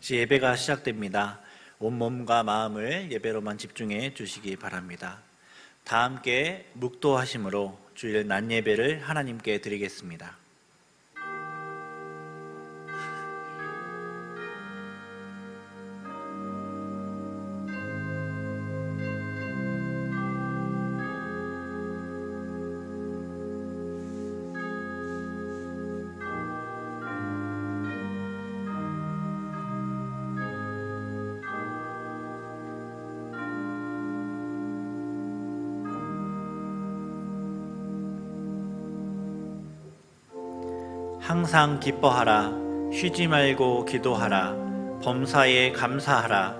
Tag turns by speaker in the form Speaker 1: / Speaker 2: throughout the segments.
Speaker 1: 이제 예배가 시작됩니다. 온몸과 마음을 예배로만 집중해 주시기 바랍니다. 다 함께 묵도하심으로 주일 낮 예배를 하나님께 드리겠습니다. 항상 기뻐하라. 쉬지 말고 기도하라. 범사에 감사하라.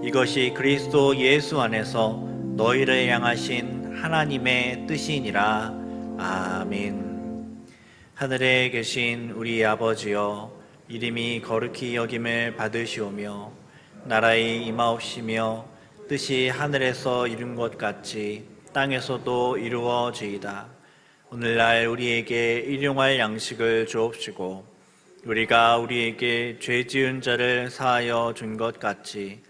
Speaker 1: 이것이 그리스도 예수 안에서 너희를 향하신 하나님의 뜻이니라. 아멘. 하늘에 계신 우리 아버지여, 이름이 거룩히 여김을 받으시오며 나라의 임하옵시며 뜻이 하늘에서 이룬 것 같이 땅에서도 이루어지이다. 오늘날 우리에게 일용할 양식을 주옵시고 우리가 우리에게 죄 지은 자를 사하여 준 것 같이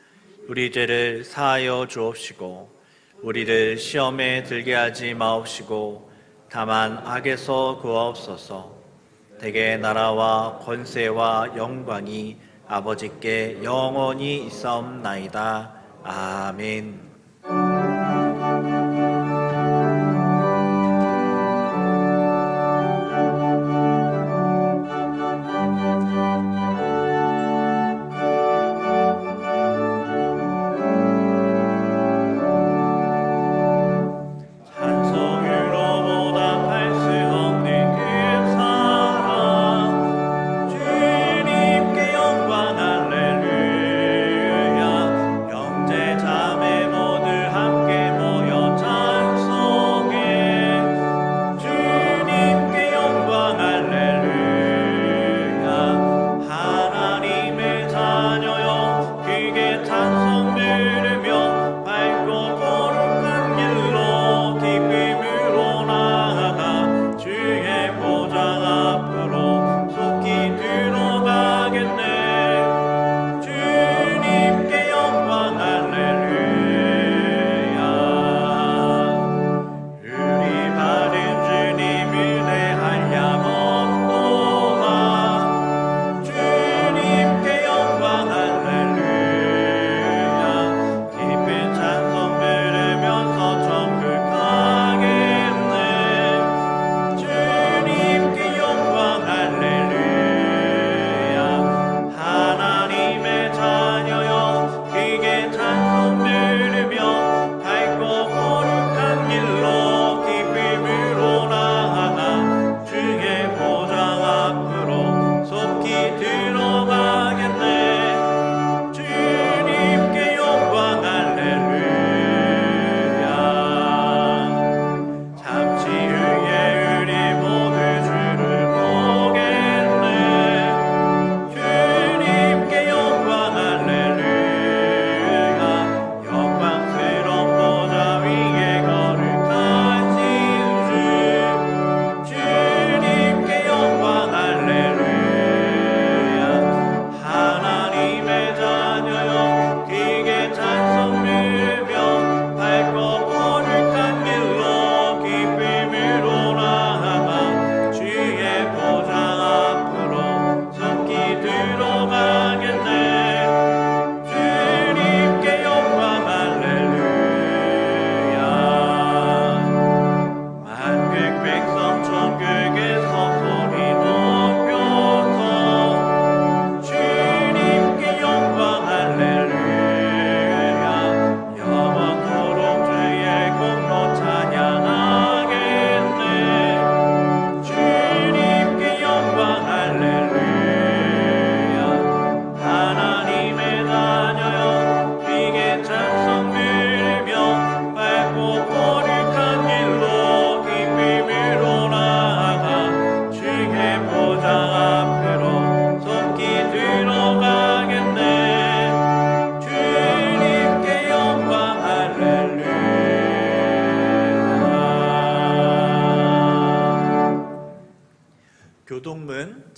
Speaker 1: 우리 죄를 사하여 주옵시고 우리를 시험에 들게 하지 마옵시고 다만 악에서 구하옵소서. 대개 나라와 권세와 영광이 아버지께 영원히 있사옵나이다. 아멘.
Speaker 2: 영제 자매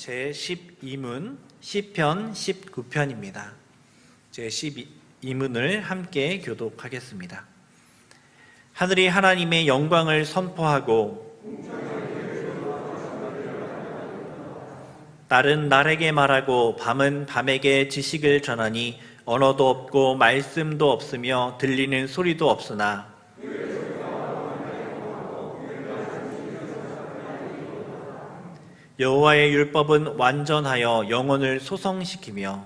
Speaker 1: 제12문 시편 19편입니다. 제12문을 함께 교독하겠습니다. 하늘이 하나님의 영광을 선포하고 날은 날에게 말하고 밤은 밤에게 지식을 전하니 언어도 없고 말씀도 없으며 들리는 소리도 없으나 여호와의 율법은 완전하여 영혼을 소성시키며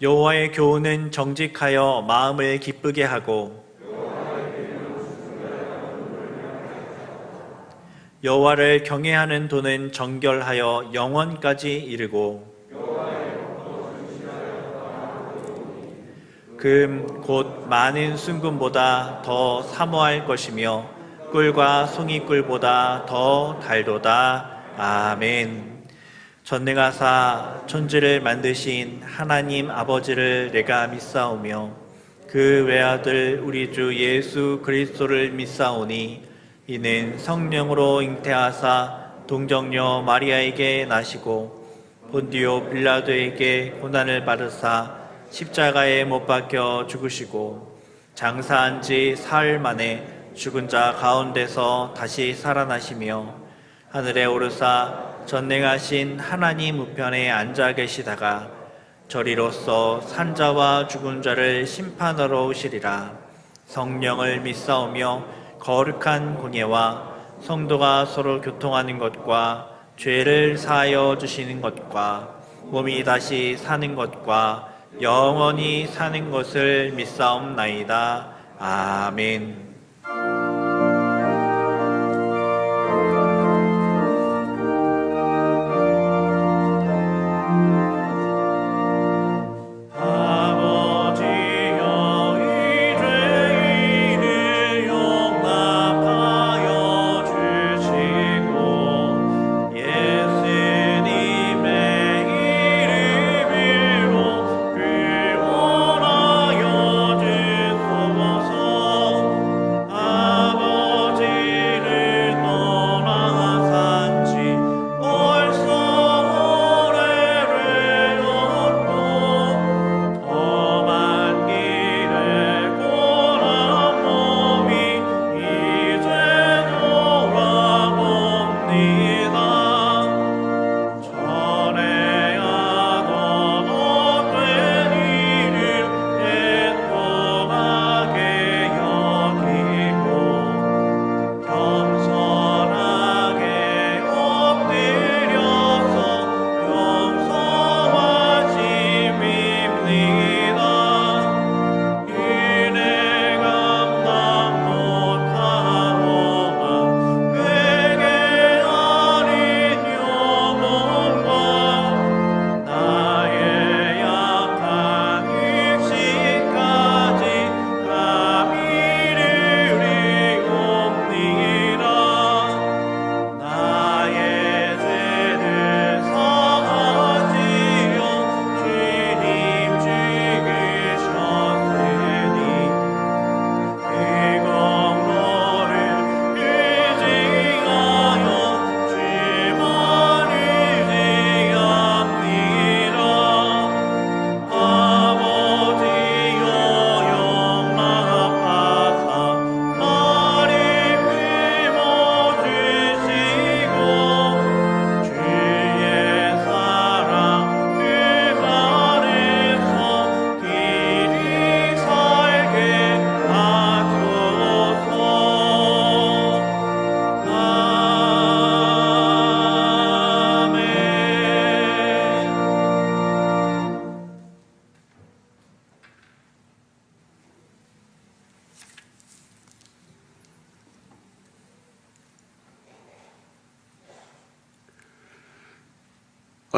Speaker 1: 여호와의 교훈은 정직하여 마음을 기쁘게 하고 여호와를 경외하는 도는 정결하여 영원까지 이르고 금 곧 많은 순금보다 더 사모할 것이며 꿀과 송이꿀보다 더 달도다. 아멘. 전능하사 천지를 만드신 하나님 아버지를 내가 믿사오며 그 외아들 우리 주 예수 그리스도를 믿사오니 이는 성령으로 잉태하사 동정녀 마리아에게 나시고 본디오 빌라도에게 고난을 받으사 십자가에 못 박혀 죽으시고 장사한 지 사흘 만에 죽은 자 가운데서 다시 살아나시며 하늘에 오르사 전능하신 하나님 우편에 앉아 계시다가 저리로서 산자와 죽은 자를 심판하러 오시리라. 성령을 믿사오며 거룩한 공예와 성도가 서로 교통하는 것과 죄를 사하여 주시는 것과 몸이 다시 사는 것과 영원히 사는 것을 믿사옵나이다. 아멘.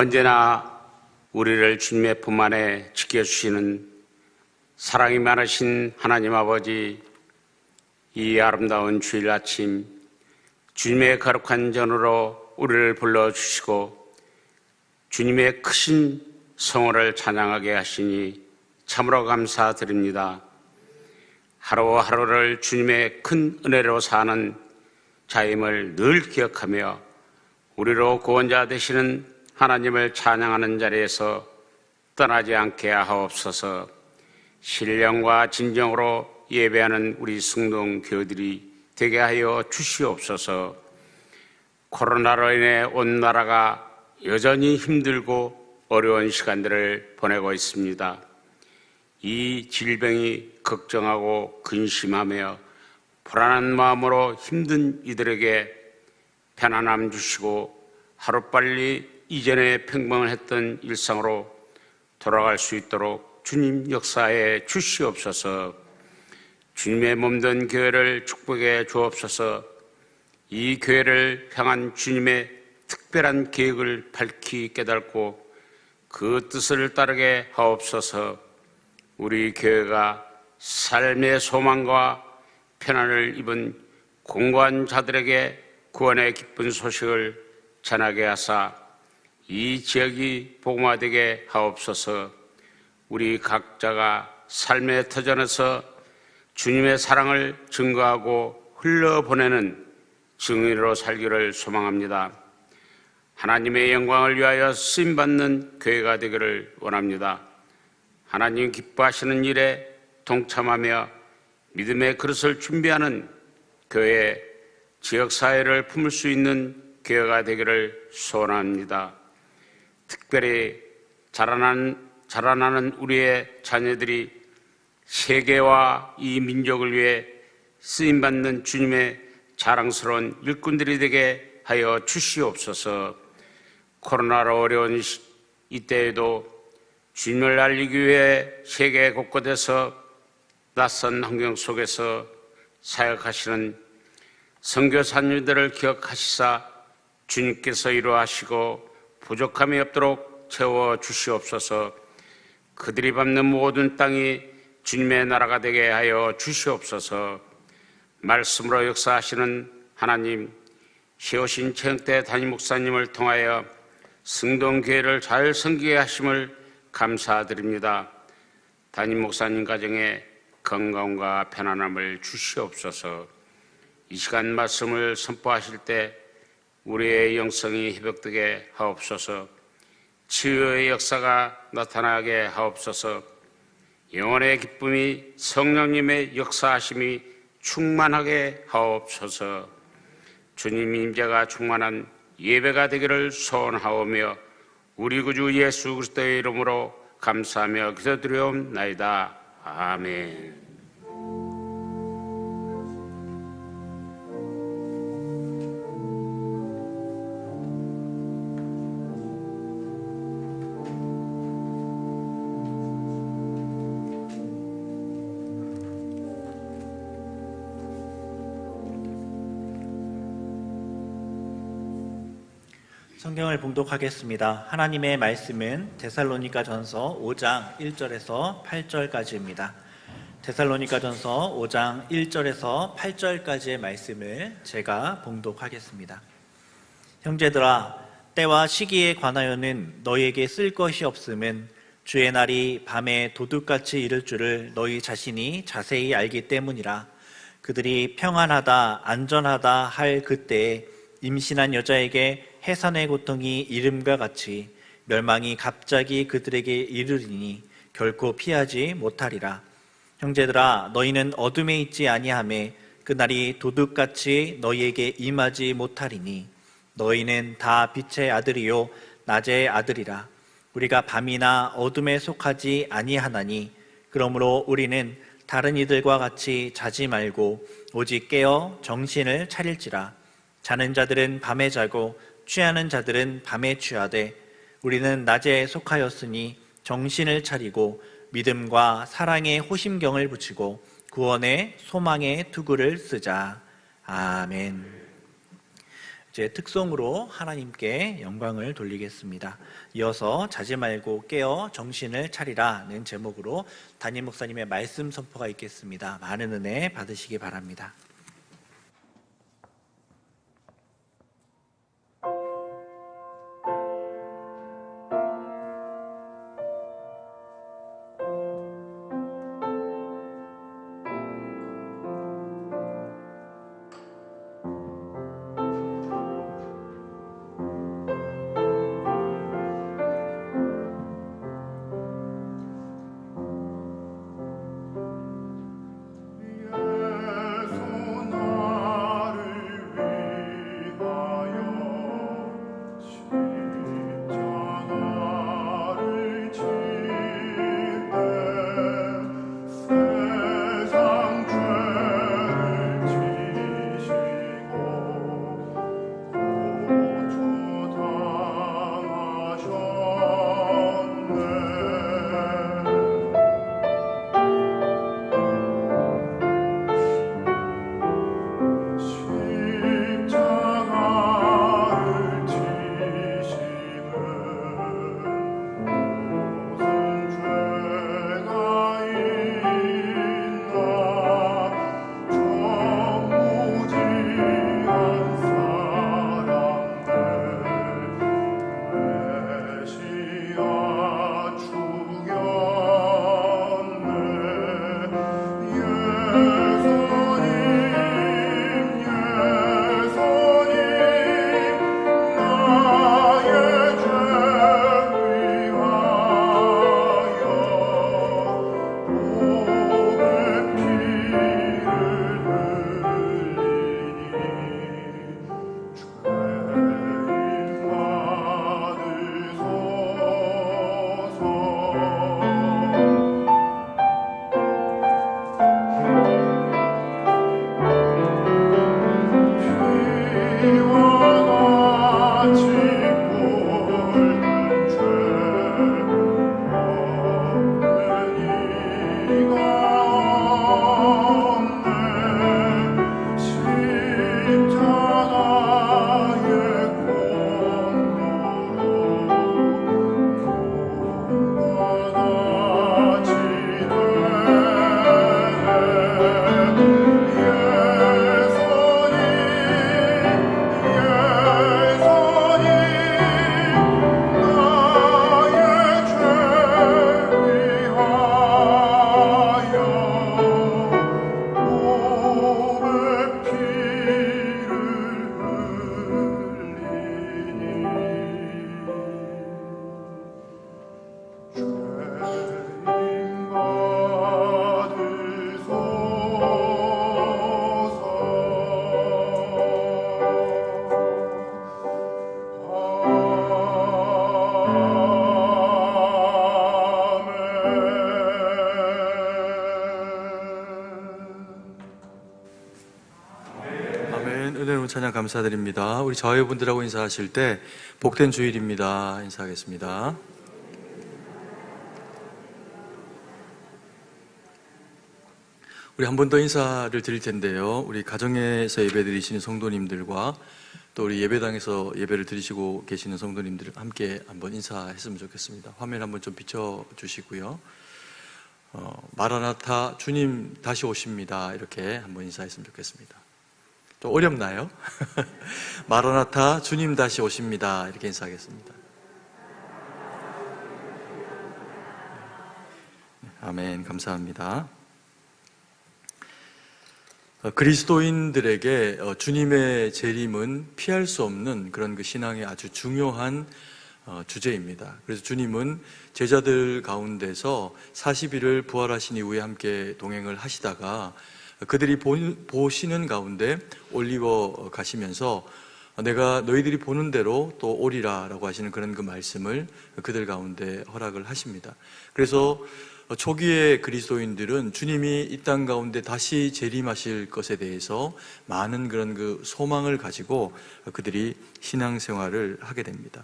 Speaker 2: 언제나 우리를 주님의 품 안에 지켜주시는 사랑이 많으신 하나님 아버지, 이 아름다운 주일 아침 주님의 거룩한 전으로 우리를 불러주시고 주님의 크신 성호를 찬양하게 하시니 참으로 감사드립니다. 하루하루를 주님의 큰 은혜로 사는 자임을 늘 기억하며 우리로 구원자 되시는 하나님을 찬양하는 자리에서 떠나지 않게 하옵소서. 신령과 진정으로 예배하는 우리 승동교회들이 되게 하여 주시옵소서. 코로나로 인해 온 나라가 여전히 힘들고 어려운 시간들을 보내고 있습니다. 이 질병이 걱정하고 근심하며 불안한 마음으로 힘든 이들에게 편안함 주시고 하루빨리 이전에 평범을 했던 일상으로 돌아갈 수 있도록 주님 역사해 주시옵소서. 주님의 몸된 교회를 축복해 주옵소서. 이 교회를 향한 주님의 특별한 계획을 밝히 깨닫고 그 뜻을 따르게 하옵소서. 우리 교회가 삶의 소망과 편안을 입은 공고한 자들에게 구원의 기쁜 소식을 전하게 하사 이 지역이 복음화되게 하옵소서. 우리 각자가 삶의 터전에서 주님의 사랑을 증거하고 흘러보내는 증인으로 살기를 소망합니다. 하나님의 영광을 위하여 쓰임받는 교회가 되기를 원합니다. 하나님 기뻐하시는 일에 동참하며 믿음의 그릇을 준비하는 교회, 지역사회를 품을 수 있는 교회가 되기를 소원합니다. 특별히 자라나는 우리의 자녀들이 세계와 이 민족을 위해 쓰임받는 주님의 자랑스러운 일꾼들이 되게 하여 주시옵소서. 코로나로 어려운 이때에도 주님을 알리기 위해 세계 곳곳에서 낯선 환경 속에서 사역하시는 선교사님들을 기억하시사 주님께서 이루하시고 부족함이 없도록 채워 주시옵소서. 그들이 밟는 모든 땅이 주님의 나라가 되게 하여 주시옵소서. 말씀으로 역사하시는 하나님, 세우신 최영태 담임 목사님을 통하여 승동교회를 잘 섬기게 하심을 감사드립니다. 담임 목사님 가정에 건강과 편안함을 주시옵소서. 이 시간 말씀을 선포하실 때 우리의 영성이 회복되게 하옵소서. 치유의 역사가 나타나게 하옵소서. 영혼의 기쁨이 성령님의 역사하심이 충만하게 하옵소서. 주님 임재가 충만한 예배가 되기를 소원하오며 우리 구주 예수 그리스도의 이름으로 감사하며 기도드리옵나이다. 아멘.
Speaker 1: 성경을 봉독하겠습니다. 하나님의 말씀은 데살로니가전서 5장 1절에서 8절까지입니다. 데살로니가전서 5장 1절에서 8절까지의 말씀을 제가 봉독하겠습니다. 형제들아, 때와 시기에 관하여는 너희에게 쓸 것이 없음은 주의 날이 밤에 도둑같이 이를 줄을 너희 자신이 자세히 알기 때문이라. 그들이 평안하다 안전하다 할 그때에 임신한 여자에게 해산의 고통이 이름과 같이 멸망이 갑자기 그들에게 이르리니 결코 피하지 못하리라. 형제들아, 너희는 어둠에 있지 아니하매 그날이 도둑같이 너희에게 임하지 못하리니 너희는 다 빛의 아들이요 낮의 아들이라. 우리가 밤이나 어둠에 속하지 아니하나니 그러므로 우리는 다른 이들과 같이 자지 말고 오직 깨어 정신을 차릴지라. 자는 자들은 밤에 자고 취하는 자들은 밤에 취하되 우리는 낮에 속하였으니 정신을 차리고 믿음과 사랑의 호심경을 붙이고 구원의 소망의 투구를 쓰자. 아멘. 이제 특송으로 하나님께 영광을 돌리겠습니다. 이어서 자지 말고 깨어 정신을 차리라는 제목으로 담임 목사님의 말씀 선포가 있겠습니다. 많은 은혜 받으시기 바랍니다.
Speaker 3: 하나 감사드립니다. 우리 자회분들하고 인사하실 때 복된 주일입니다. 인사하겠습니다. 우리 한 번 더 인사를 드릴 텐데요. 우리 가정에서 예배 드리시는 성도님들과 또 우리 예배당에서 예배를 드리시고 계시는 성도님들 함께 한번 인사했으면 좋겠습니다. 화면 한번 좀 비춰주시고요. 마라나타 주님 다시 오십니다. 이렇게 한번 인사했으면 좋겠습니다. 좀 어렵나요? 마라나타 주님 다시 오십니다. 이렇게 인사하겠습니다. 아멘. 감사합니다. 그리스도인들에게 주님의 재림은 피할 수 없는 그런 그 신앙의 아주 중요한 주제입니다. 그래서 주님은 제자들 가운데서 40일을 부활하신 이후에 함께 동행을 하시다가 그들이 보시는 가운데 올리워 가시면서 내가 너희들이 보는 대로 또 오리라 라고 하시는 그런 그 말씀을 그들 가운데 허락을 하십니다. 그래서 초기의 그리스도인들은 주님이 이 땅 가운데 다시 재림하실 것에 대해서 많은 그런 그 소망을 가지고 그들이 신앙생활을 하게 됩니다.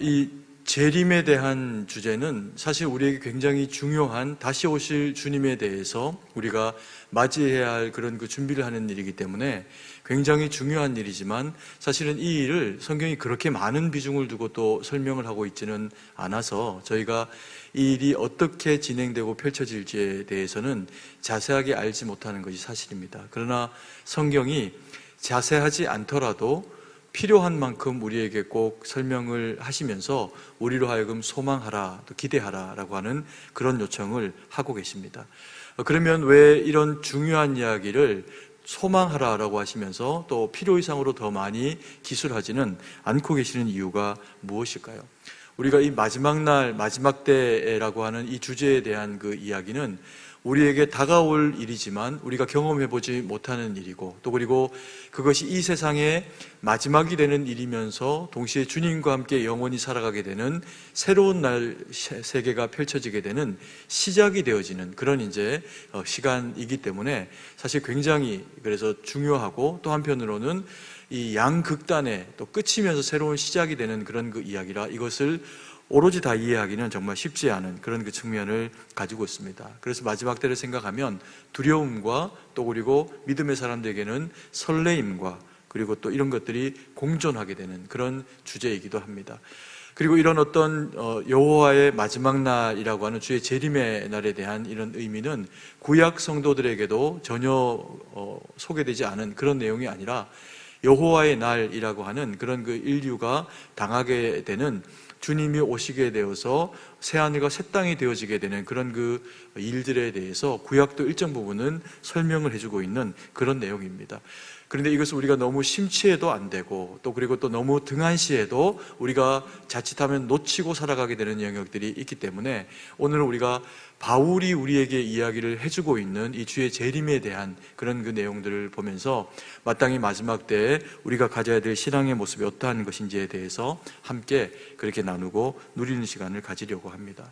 Speaker 3: 이 재림에 대한 주제는 사실 우리에게 굉장히 중요한 다시 오실 주님에 대해서 우리가 맞이해야 할 그런 그 준비를 하는 일이기 때문에 굉장히 중요한 일이지만 사실은 이 일을 성경이 그렇게 많은 비중을 두고 또 설명을 하고 있지는 않아서 저희가 이 일이 어떻게 진행되고 펼쳐질지에 대해서는 자세하게 알지 못하는 것이 사실입니다. 그러나 성경이 자세하지 않더라도 필요한 만큼 우리에게 꼭 설명을 하시면서 우리로 하여금 소망하라, 또 기대하라 라고 하는 그런 요청을 하고 계십니다. 그러면 왜 이런 중요한 이야기를 소망하라 라고 하시면서 또 필요 이상으로 더 많이 기술하지는 않고 계시는 이유가 무엇일까요? 우리가 이 마지막 날, 마지막 때라고 하는 이 주제에 대한 그 이야기는 우리에게 다가올 일이지만 우리가 경험해보지 못하는 일이고 또 그리고 그것이 이 세상의 마지막이 되는 일이면서 동시에 주님과 함께 영원히 살아가게 되는 새로운 날 세계가 펼쳐지게 되는 시작이 되어지는 그런 이제 시간이기 때문에 사실 굉장히 그래서 중요하고 또 한편으로는 이 양극단의 또 끝이면서 새로운 시작이 되는 그런 그 이야기라 이것을 오로지 다 이해하기는 정말 쉽지 않은 그런 그 측면을 가지고 있습니다. 그래서 마지막 때를 생각하면 두려움과 또 그리고 믿음의 사람들에게는 설레임과 그리고 또 이런 것들이 공존하게 되는 그런 주제이기도 합니다. 그리고 이런 어떤 여호와의 마지막 날이라고 하는 주의 재림의 날에 대한 이런 의미는 구약 성도들에게도 전혀 소개되지 않은 그런 내용이 아니라 여호와의 날이라고 하는 그런 그 인류가 당하게 되는 주님이 오시게 되어서 새하늘과 새 땅이 되어지게 되는 그런 그 일들에 대해서 구약도 일정 부분은 설명을 해주고 있는 그런 내용입니다. 그런데 이것을 우리가 너무 심취해도 안 되고 또 그리고 또 너무 등한시해도 우리가 자칫하면 놓치고 살아가게 되는 영역들이 있기 때문에 오늘은 우리가 바울이 우리에게 이야기를 해주고 있는 이 주의 재림에 대한 그런 그 내용들을 보면서 마땅히 마지막 때에 우리가 가져야 될 신앙의 모습이 어떠한 것인지에 대해서 함께 그렇게 나누고 누리는 시간을 가지려고 합니다.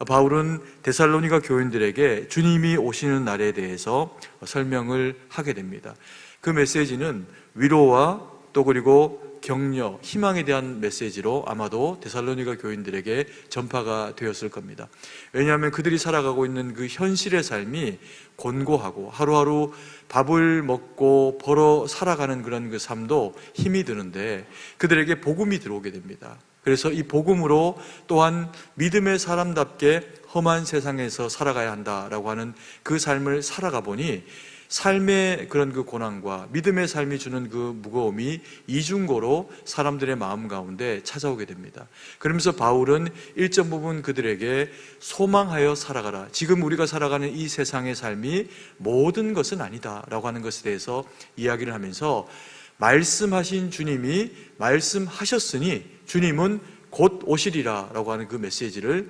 Speaker 3: 바울은 데살로니가 교인들에게 주님이 오시는 날에 대해서 설명을 하게 됩니다. 그 메시지는 위로와 또 그리고 격려, 희망에 대한 메시지로 아마도 데살로니가 교인들에게 전파가 되었을 겁니다. 왜냐하면 그들이 살아가고 있는 그 현실의 삶이 곤고하고 하루하루 밥을 먹고 벌어 살아가는 그런 그 삶도 힘이 드는데 그들에게 복음이 들어오게 됩니다. 그래서 이 복음으로 또한 믿음의 사람답게 험한 세상에서 살아가야 한다라고 하는 그 삶을 살아가 보니 삶의 그런 그 고난과 믿음의 삶이 주는 그 무거움이 이중고로 사람들의 마음 가운데 찾아오게 됩니다. 그러면서 바울은 일정 부분 그들에게 소망하여 살아가라. 지금 우리가 살아가는 이 세상의 삶이 모든 것은 아니다라고 하는 것에 대해서 이야기를 하면서 말씀하신 주님이 말씀하셨으니 주님은 곧 오시리라라고 하는 그 메시지를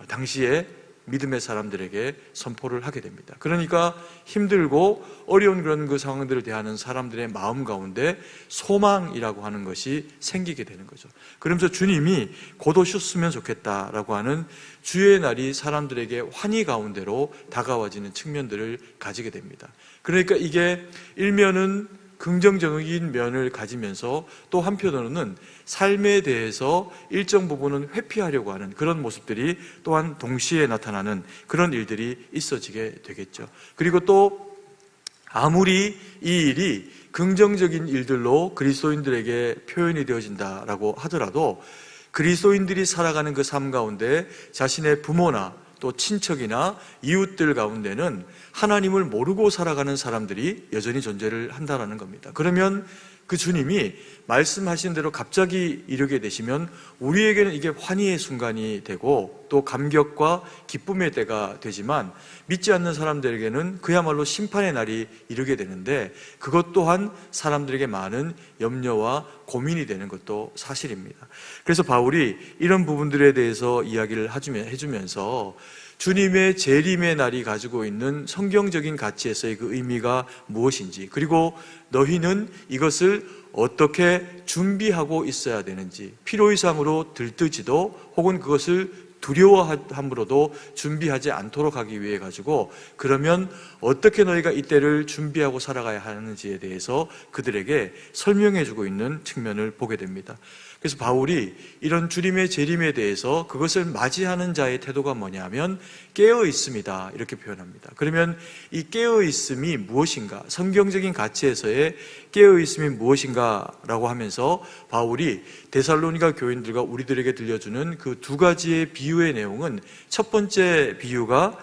Speaker 3: 당시에 믿음의 사람들에게 선포를 하게 됩니다. 그러니까 힘들고 어려운 그런 그 상황들을 대하는 사람들의 마음 가운데 소망이라고 하는 것이 생기게 되는 거죠. 그러면서 주님이 곧 오셨으면 좋겠다라고 하는 주의 날이 사람들에게 환희 가운데로 다가와지는 측면들을 가지게 됩니다. 그러니까 이게 일면은 긍정적인 면을 가지면서 또 한편으로는 삶에 대해서 일정 부분은 회피하려고 하는 그런 모습들이 또한 동시에 나타나는 그런 일들이 있어지게 되겠죠. 그리고 또 아무리 이 일이 긍정적인 일들로 그리스도인들에게 표현이 되어진다라고 하더라도 그리스도인들이 살아가는 그 삶 가운데 자신의 부모나 또 친척이나 이웃들 가운데는 하나님을 모르고 살아가는 사람들이 여전히 존재를 한다라는 겁니다. 그러면 그 주님이 말씀하신 대로 갑자기 이르게 되시면 우리에게는 이게 환희의 순간이 되고 또 감격과 기쁨의 때가 되지만 믿지 않는 사람들에게는 그야말로 심판의 날이 이르게 되는데 그것 또한 사람들에게 많은 염려와 고민이 되는 것도 사실입니다. 그래서 바울이 이런 부분들에 대해서 이야기를 해주면서 주님의 재림의 날이 가지고 있는 성경적인 가치에서의 그 의미가 무엇인지, 그리고 너희는 이것을 어떻게 준비하고 있어야 되는지, 필요이상으로 들뜨지도 혹은 그것을 두려워함으로도 준비하지 않도록 하기 위해 가지고 그러면 어떻게 너희가 이때를 준비하고 살아가야 하는지에 대해서 그들에게 설명해 주고 있는 측면을 보게 됩니다. 그래서 바울이 이런 주님의 재림에 대해서 그것을 맞이하는 자의 태도가 뭐냐면 깨어 있습니다, 이렇게 표현합니다. 그러면 이 깨어 있음이 무엇인가, 성경적인 가치에서의 깨어 있음이 무엇인가라고 하면서 바울이 데살로니가 교인들과 우리들에게 들려주는 그 두 가지의 비유의 내용은, 첫 번째 비유가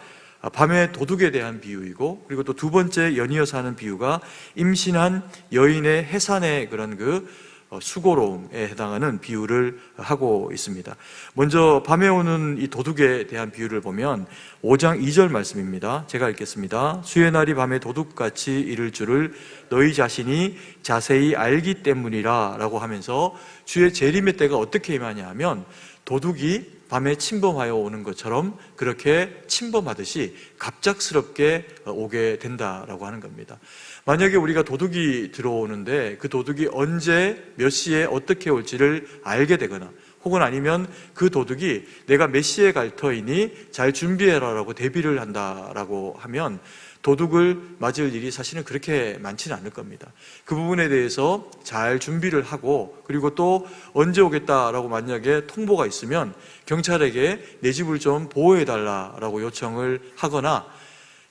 Speaker 3: 밤의 도둑에 대한 비유이고, 그리고 또 두 번째 연이어서 하는 비유가 임신한 여인의 해산의 그런 그 수고로움에 해당하는 비유를 하고 있습니다. 먼저 밤에 오는 이 도둑에 대한 비유를 보면 5장 2절 말씀입니다. 제가 읽겠습니다. 주의 날이 밤에 도둑같이 이를 줄을 너희 자신이 자세히 알기 때문이라 라고 하면서 주의 재림의 때가 어떻게 임하냐 하면 도둑이 밤에 침범하여 오는 것처럼 그렇게 침범하듯이 갑작스럽게 오게 된다라고 하는 겁니다. 만약에 우리가 도둑이 들어오는데 그 도둑이 언제 몇 시에 어떻게 올지를 알게 되거나 혹은 아니면 그 도둑이 내가 몇 시에 갈 터이니 잘 준비해라라고 대비를 한다라고 하면 도둑을 맞을 일이 사실은 그렇게 많지는 않을 겁니다. 그 부분에 대해서 잘 준비를 하고, 그리고 또 언제 오겠다라고 만약에 통보가 있으면 경찰에게 내 집을 좀 보호해달라라고 요청을 하거나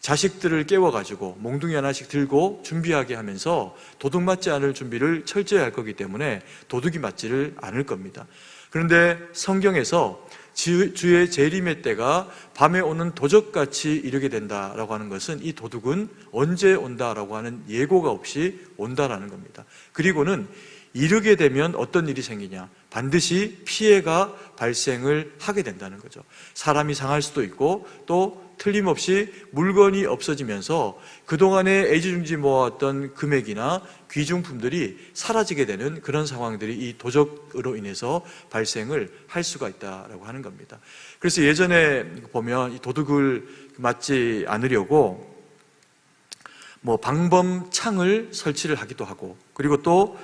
Speaker 3: 자식들을 깨워가지고 몽둥이 하나씩 들고 준비하게 하면서 도둑 맞지 않을 준비를 철저히 할 거기 때문에 도둑이 맞지를 않을 겁니다. 그런데 성경에서 주의 재림의 때가 밤에 오는 도적같이 이르게 된다라고 하는 것은 이 도둑은 언제 온다라고 하는 예고가 없이 온다라는 겁니다. 그리고는 이르게 되면 어떤 일이 생기냐? 반드시 피해가 발생을 하게 된다는 거죠. 사람이 상할 수도 있고 또 틀림없이 물건이 없어지면서 그동안에 애지중지 모아왔던 금액이나 귀중품들이 사라지게 되는 그런 상황들이 이 도적으로 인해서 발생을 할 수가 있다라고 하는 겁니다. 그래서 예전에 보면 이 도둑을 맞지 않으려고 방범창을 설치를 하기도 하고, 그리고 또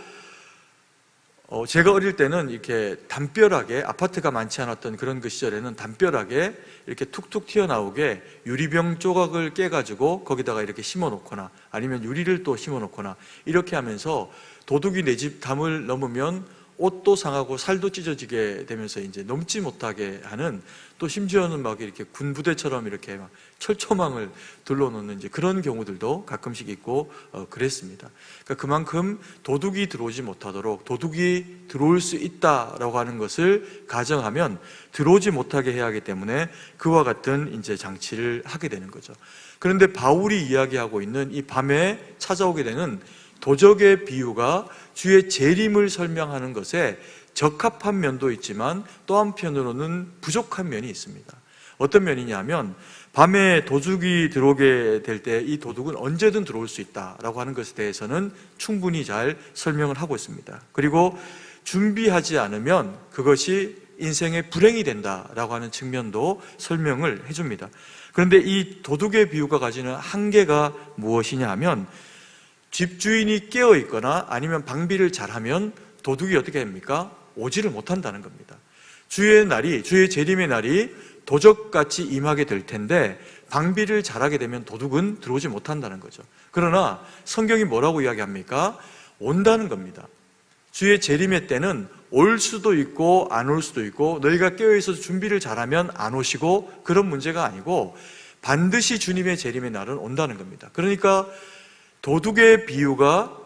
Speaker 3: 제가 어릴 때는 이렇게 담벼락에, 아파트가 많지 않았던 그런 그 시절에는 담벼락에 이렇게 툭툭 튀어나오게 유리병 조각을 깨가지고 거기다가 이렇게 심어 놓거나 아니면 유리를 또 심어 놓거나 이렇게 하면서 도둑이 내 집 담을 넘으면 옷도 상하고 살도 찢어지게 되면서 이제 넘지 못하게 하는, 또 심지어는 막 이렇게 군부대처럼 이렇게 막 철조망을 둘러놓는 이제 그런 경우들도 가끔씩 있고 그랬습니다. 그러니까 그만큼 도둑이 들어오지 못하도록, 도둑이 들어올 수 있다라고 하는 것을 가정하면 들어오지 못하게 해야 하기 때문에 그와 같은 이제 장치를 하게 되는 거죠. 그런데 바울이 이야기하고 있는 이 밤에 찾아오게 되는 도적의 비유가 주의 재림을 설명하는 것에 적합한 면도 있지만 또 한편으로는 부족한 면이 있습니다. 어떤 면이냐면 밤에 도둑이 들어오게 될 때 이 도둑은 언제든 들어올 수 있다라고 하는 것에 대해서는 충분히 잘 설명을 하고 있습니다. 그리고 준비하지 않으면 그것이 인생의 불행이 된다라고 하는 측면도 설명을 해줍니다. 그런데 이 도둑의 비유가 가지는 한계가 무엇이냐 하면 집주인이 깨어 있거나 아니면 방비를 잘하면 도둑이 어떻게 합니까? 오지를 못한다는 겁니다. 주의 재림의 날이 도적같이 임하게 될 텐데 방비를 잘하게 되면 도둑은 들어오지 못한다는 거죠. 그러나 성경이 뭐라고 이야기합니까? 온다는 겁니다. 주의 재림의 때는 올 수도 있고 안 올 수도 있고, 너희가 깨어있어서 준비를 잘하면 안 오시고, 그런 문제가 아니고 반드시 주님의 재림의 날은 온다는 겁니다. 그러니까 도둑의 비유가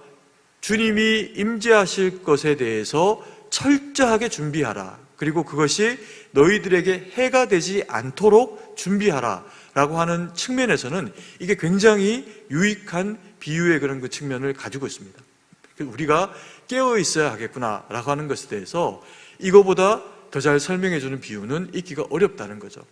Speaker 3: 주님이 임재하실 것에 대해서 철저하게 준비하라, 그리고 그것이 너희들에게 해가 되지 않도록 준비하라 라고 하는 측면에서는 이게 굉장히 유익한 비유의 그런 그 측면을 가지고 있습니다. 우리가 깨어 있어야 하겠구나 라고 하는 것에 대해서 이거보다 더 잘 설명해 주는 비유는 있기가 어렵다는 거죠.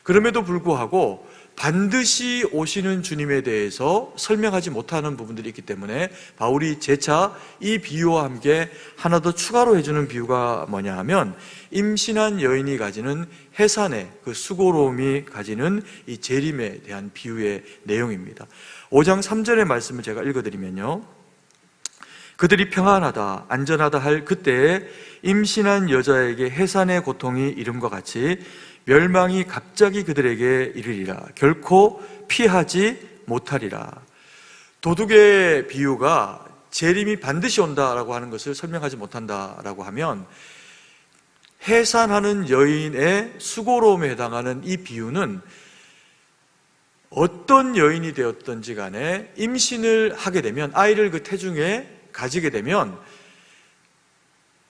Speaker 3: 그럼에도 불구하고 반드시 오시는 주님에 대해서 설명하지 못하는 부분들이 있기 때문에 바울이 재차 이 비유와 함께 하나 더 추가로 해주는 비유가 뭐냐 하면, 임신한 여인이 가지는 해산의 그 수고로움이 가지는 이 재림에 대한 비유의 내용입니다. 5장 3절의 말씀을 제가 읽어드리면요, 그들이 평안하다 안전하다 할 그때에 임신한 여자에게 해산의 고통이 이름과 같이 멸망이 갑자기 그들에게 이르리라. 결코 피하지 못하리라. 도둑의 비유가 재림이 반드시 온다라고 하는 것을 설명하지 못한다라고 하면, 해산하는 여인의 수고로움에 해당하는 이 비유는 어떤 여인이 되었든지 간에 임신을 하게 되면, 아이를 그 태중에 가지게 되면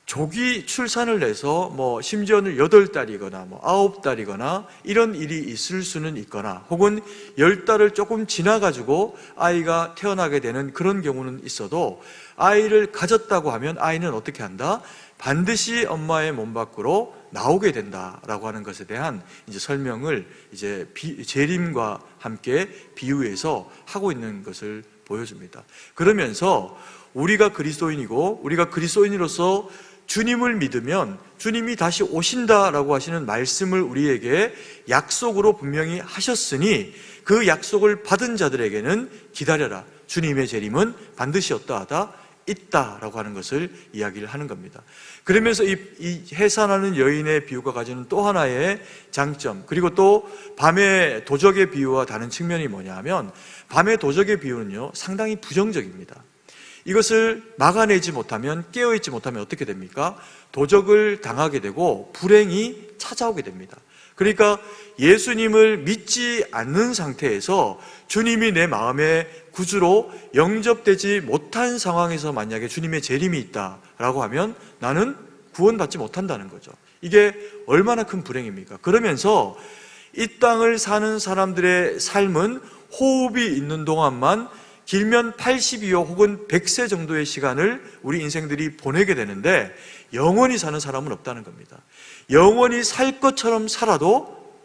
Speaker 3: 조기 출산을 해서 심지어는 8달이거나 9달이거나 이런 일이 있을 수는 있거나, 혹은 10달을 조금 지나가지고 아이가 태어나게 되는 그런 경우는 있어도, 아이를 가졌다고 하면 아이는 어떻게 한다? 반드시 엄마의 몸 밖으로 나오게 된다라고 하는 것에 대한 이제 설명을 이제 재림과 함께 비유해서 하고 있는 것을 보여줍니다. 그러면서 우리가 그리스도인이고, 우리가 그리스도인으로서 주님을 믿으면 주님이 다시 오신다라고 하시는 말씀을 우리에게 약속으로 분명히 하셨으니, 그 약속을 받은 자들에게는 기다려라, 주님의 재림은 반드시 어떠하다? 있다라고 하는 것을 이야기를 하는 겁니다. 그러면서 이 해산하는 여인의 비유가 가지는 또 하나의 장점, 그리고 또 밤의 도적의 비유와 다른 측면이 뭐냐 하면, 밤의 도적의 비유는요 상당히 부정적입니다. 이것을 막아내지 못하면, 깨어있지 못하면 어떻게 됩니까? 도적을 당하게 되고 불행이 찾아오게 됩니다. 그러니까 예수님을 믿지 않는 상태에서 주님이 내 마음의 구주로 영접되지 못한 상황에서 만약에 주님의 재림이 있다라고 하면 나는 구원받지 못한다는 거죠. 이게 얼마나 큰 불행입니까? 그러면서 이 땅을 사는 사람들의 삶은 호흡이 있는 동안만, 길면 82호 혹은 100세 정도의 시간을 우리 인생들이 보내게 되는데, 영원히 사는 사람은 없다는 겁니다. 영원히 살 것처럼 살아도,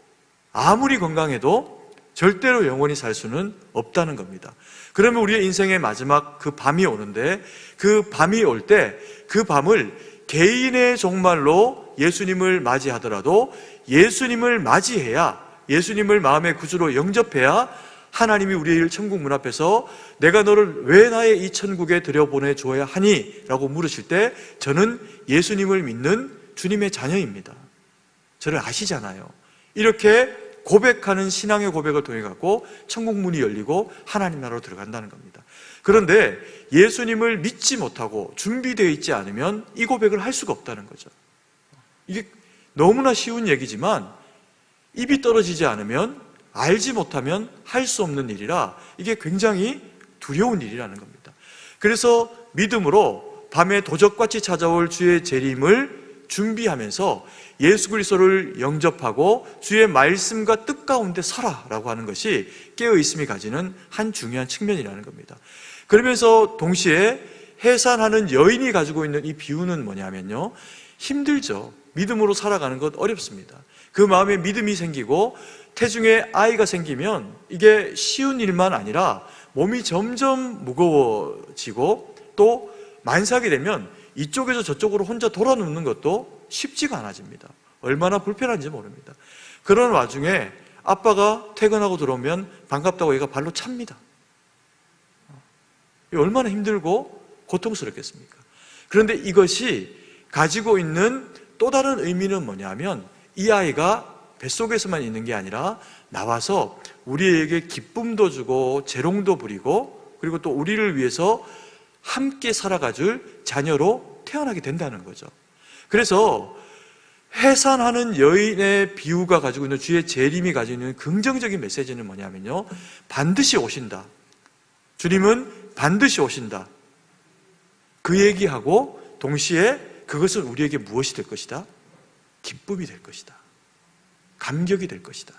Speaker 3: 아무리 건강해도 절대로 영원히 살 수는 없다는 겁니다. 그러면 우리의 인생의 마지막 그 밤이 오는데, 그 밤이 올 때 그 밤을 개인의 종말로 예수님을 맞이하더라도, 예수님을 맞이해야, 예수님을 마음의 구주로 영접해야 하나님이 우리를 천국 문 앞에서 내가 너를 왜 나의 이 천국에 들여보내 줘야 하니? 라고 물으실 때, 저는 예수님을 믿는 주님의 자녀입니다, 저를 아시잖아요. 이렇게 고백하는 신앙의 고백을 통해 갖고 천국 문이 열리고 하나님 나라로 들어간다는 겁니다. 그런데 예수님을 믿지 못하고 준비되어 있지 않으면 이 고백을 할 수가 없다는 거죠. 이게 너무나 쉬운 얘기지만 입이 떨어지지 않으면, 알지 못하면 할 수 없는 일이라 이게 굉장히 두려운 일이라는 겁니다. 그래서 믿음으로 밤에 도적같이 찾아올 주의 재림을 준비하면서 예수 그리스도를 영접하고 주의 말씀과 뜻 가운데 서라라고 하는 것이 깨어있음이 가지는 한 중요한 측면이라는 겁니다. 그러면서 동시에 해산하는 여인이 가지고 있는 이 비유는 뭐냐면요, 힘들죠. 믿음으로 살아가는 것 어렵습니다. 그 마음에 믿음이 생기고 태중에 아이가 생기면 이게 쉬운 일만 아니라 몸이 점점 무거워지고, 또 만삭이 되면 이쪽에서 저쪽으로 혼자 돌아 눕는 것도 쉽지가 않아집니다. 얼마나 불편한지 모릅니다. 그런 와중에 아빠가 퇴근하고 들어오면 반갑다고 얘가 발로 찹니다. 얼마나 힘들고 고통스럽겠습니까? 그런데 이것이 가지고 있는 또 다른 의미는 뭐냐면, 이 아이가 뱃속에서만 있는 게 아니라 나와서 우리에게 기쁨도 주고 재롱도 부리고 그리고 또 우리를 위해서 함께 살아가줄 자녀로 태어나게 된다는 거죠. 그래서 해산하는 여인의 비유가 가지고 있는 주의 재림이 가지고 있는 긍정적인 메시지는 뭐냐면요, 반드시 오신다. 주님은 반드시 오신다. 그 얘기하고 동시에 그것은 우리에게 무엇이 될 것이다? 기쁨이 될 것이다. 감격이 될 것이다.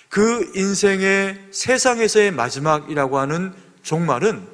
Speaker 3: 그 인생의 세상에서의 마지막이라고 하는 종말은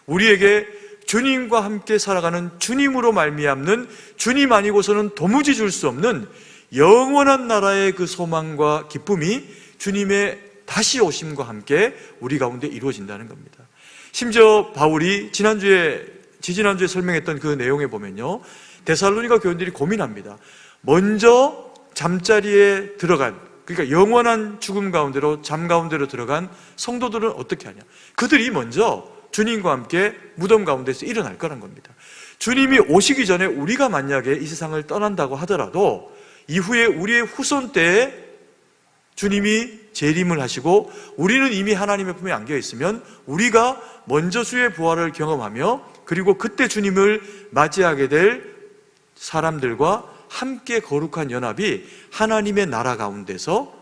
Speaker 3: 우리에게 주님과 함께 살아가는 주님으로 말미암는 주님 아니고서는 도무지 줄 수 없는 영원한 나라의 그 소망과 기쁨이 주님의 다시 오심과 함께 우리 가운데 이루어진다는 겁니다. 심지어 바울이 지지난주에 설명했던 그 내용에 보면요, 데살로니가 교인들이 고민합니다. 먼저 잠자리에 들어간, 그러니까 영원한 죽음 가운데로, 잠 가운데로 들어간 성도들은 어떻게 하냐? 그들이 먼저 주님과 함께 무덤 가운데서 일어날 거란 겁니다. 주님이 오시기 전에 우리가 만약에 이 세상을 떠난다고 하더라도 이후에 우리의 후손 때에 주님이 재림을 하시고 우리는 이미 하나님의 품에 안겨 있으면 우리가 먼저 주의 부활을 경험하며 그리고 그때 주님을 맞이하게 될 사람들과 함께 거룩한 연합이 하나님의 나라 가운데서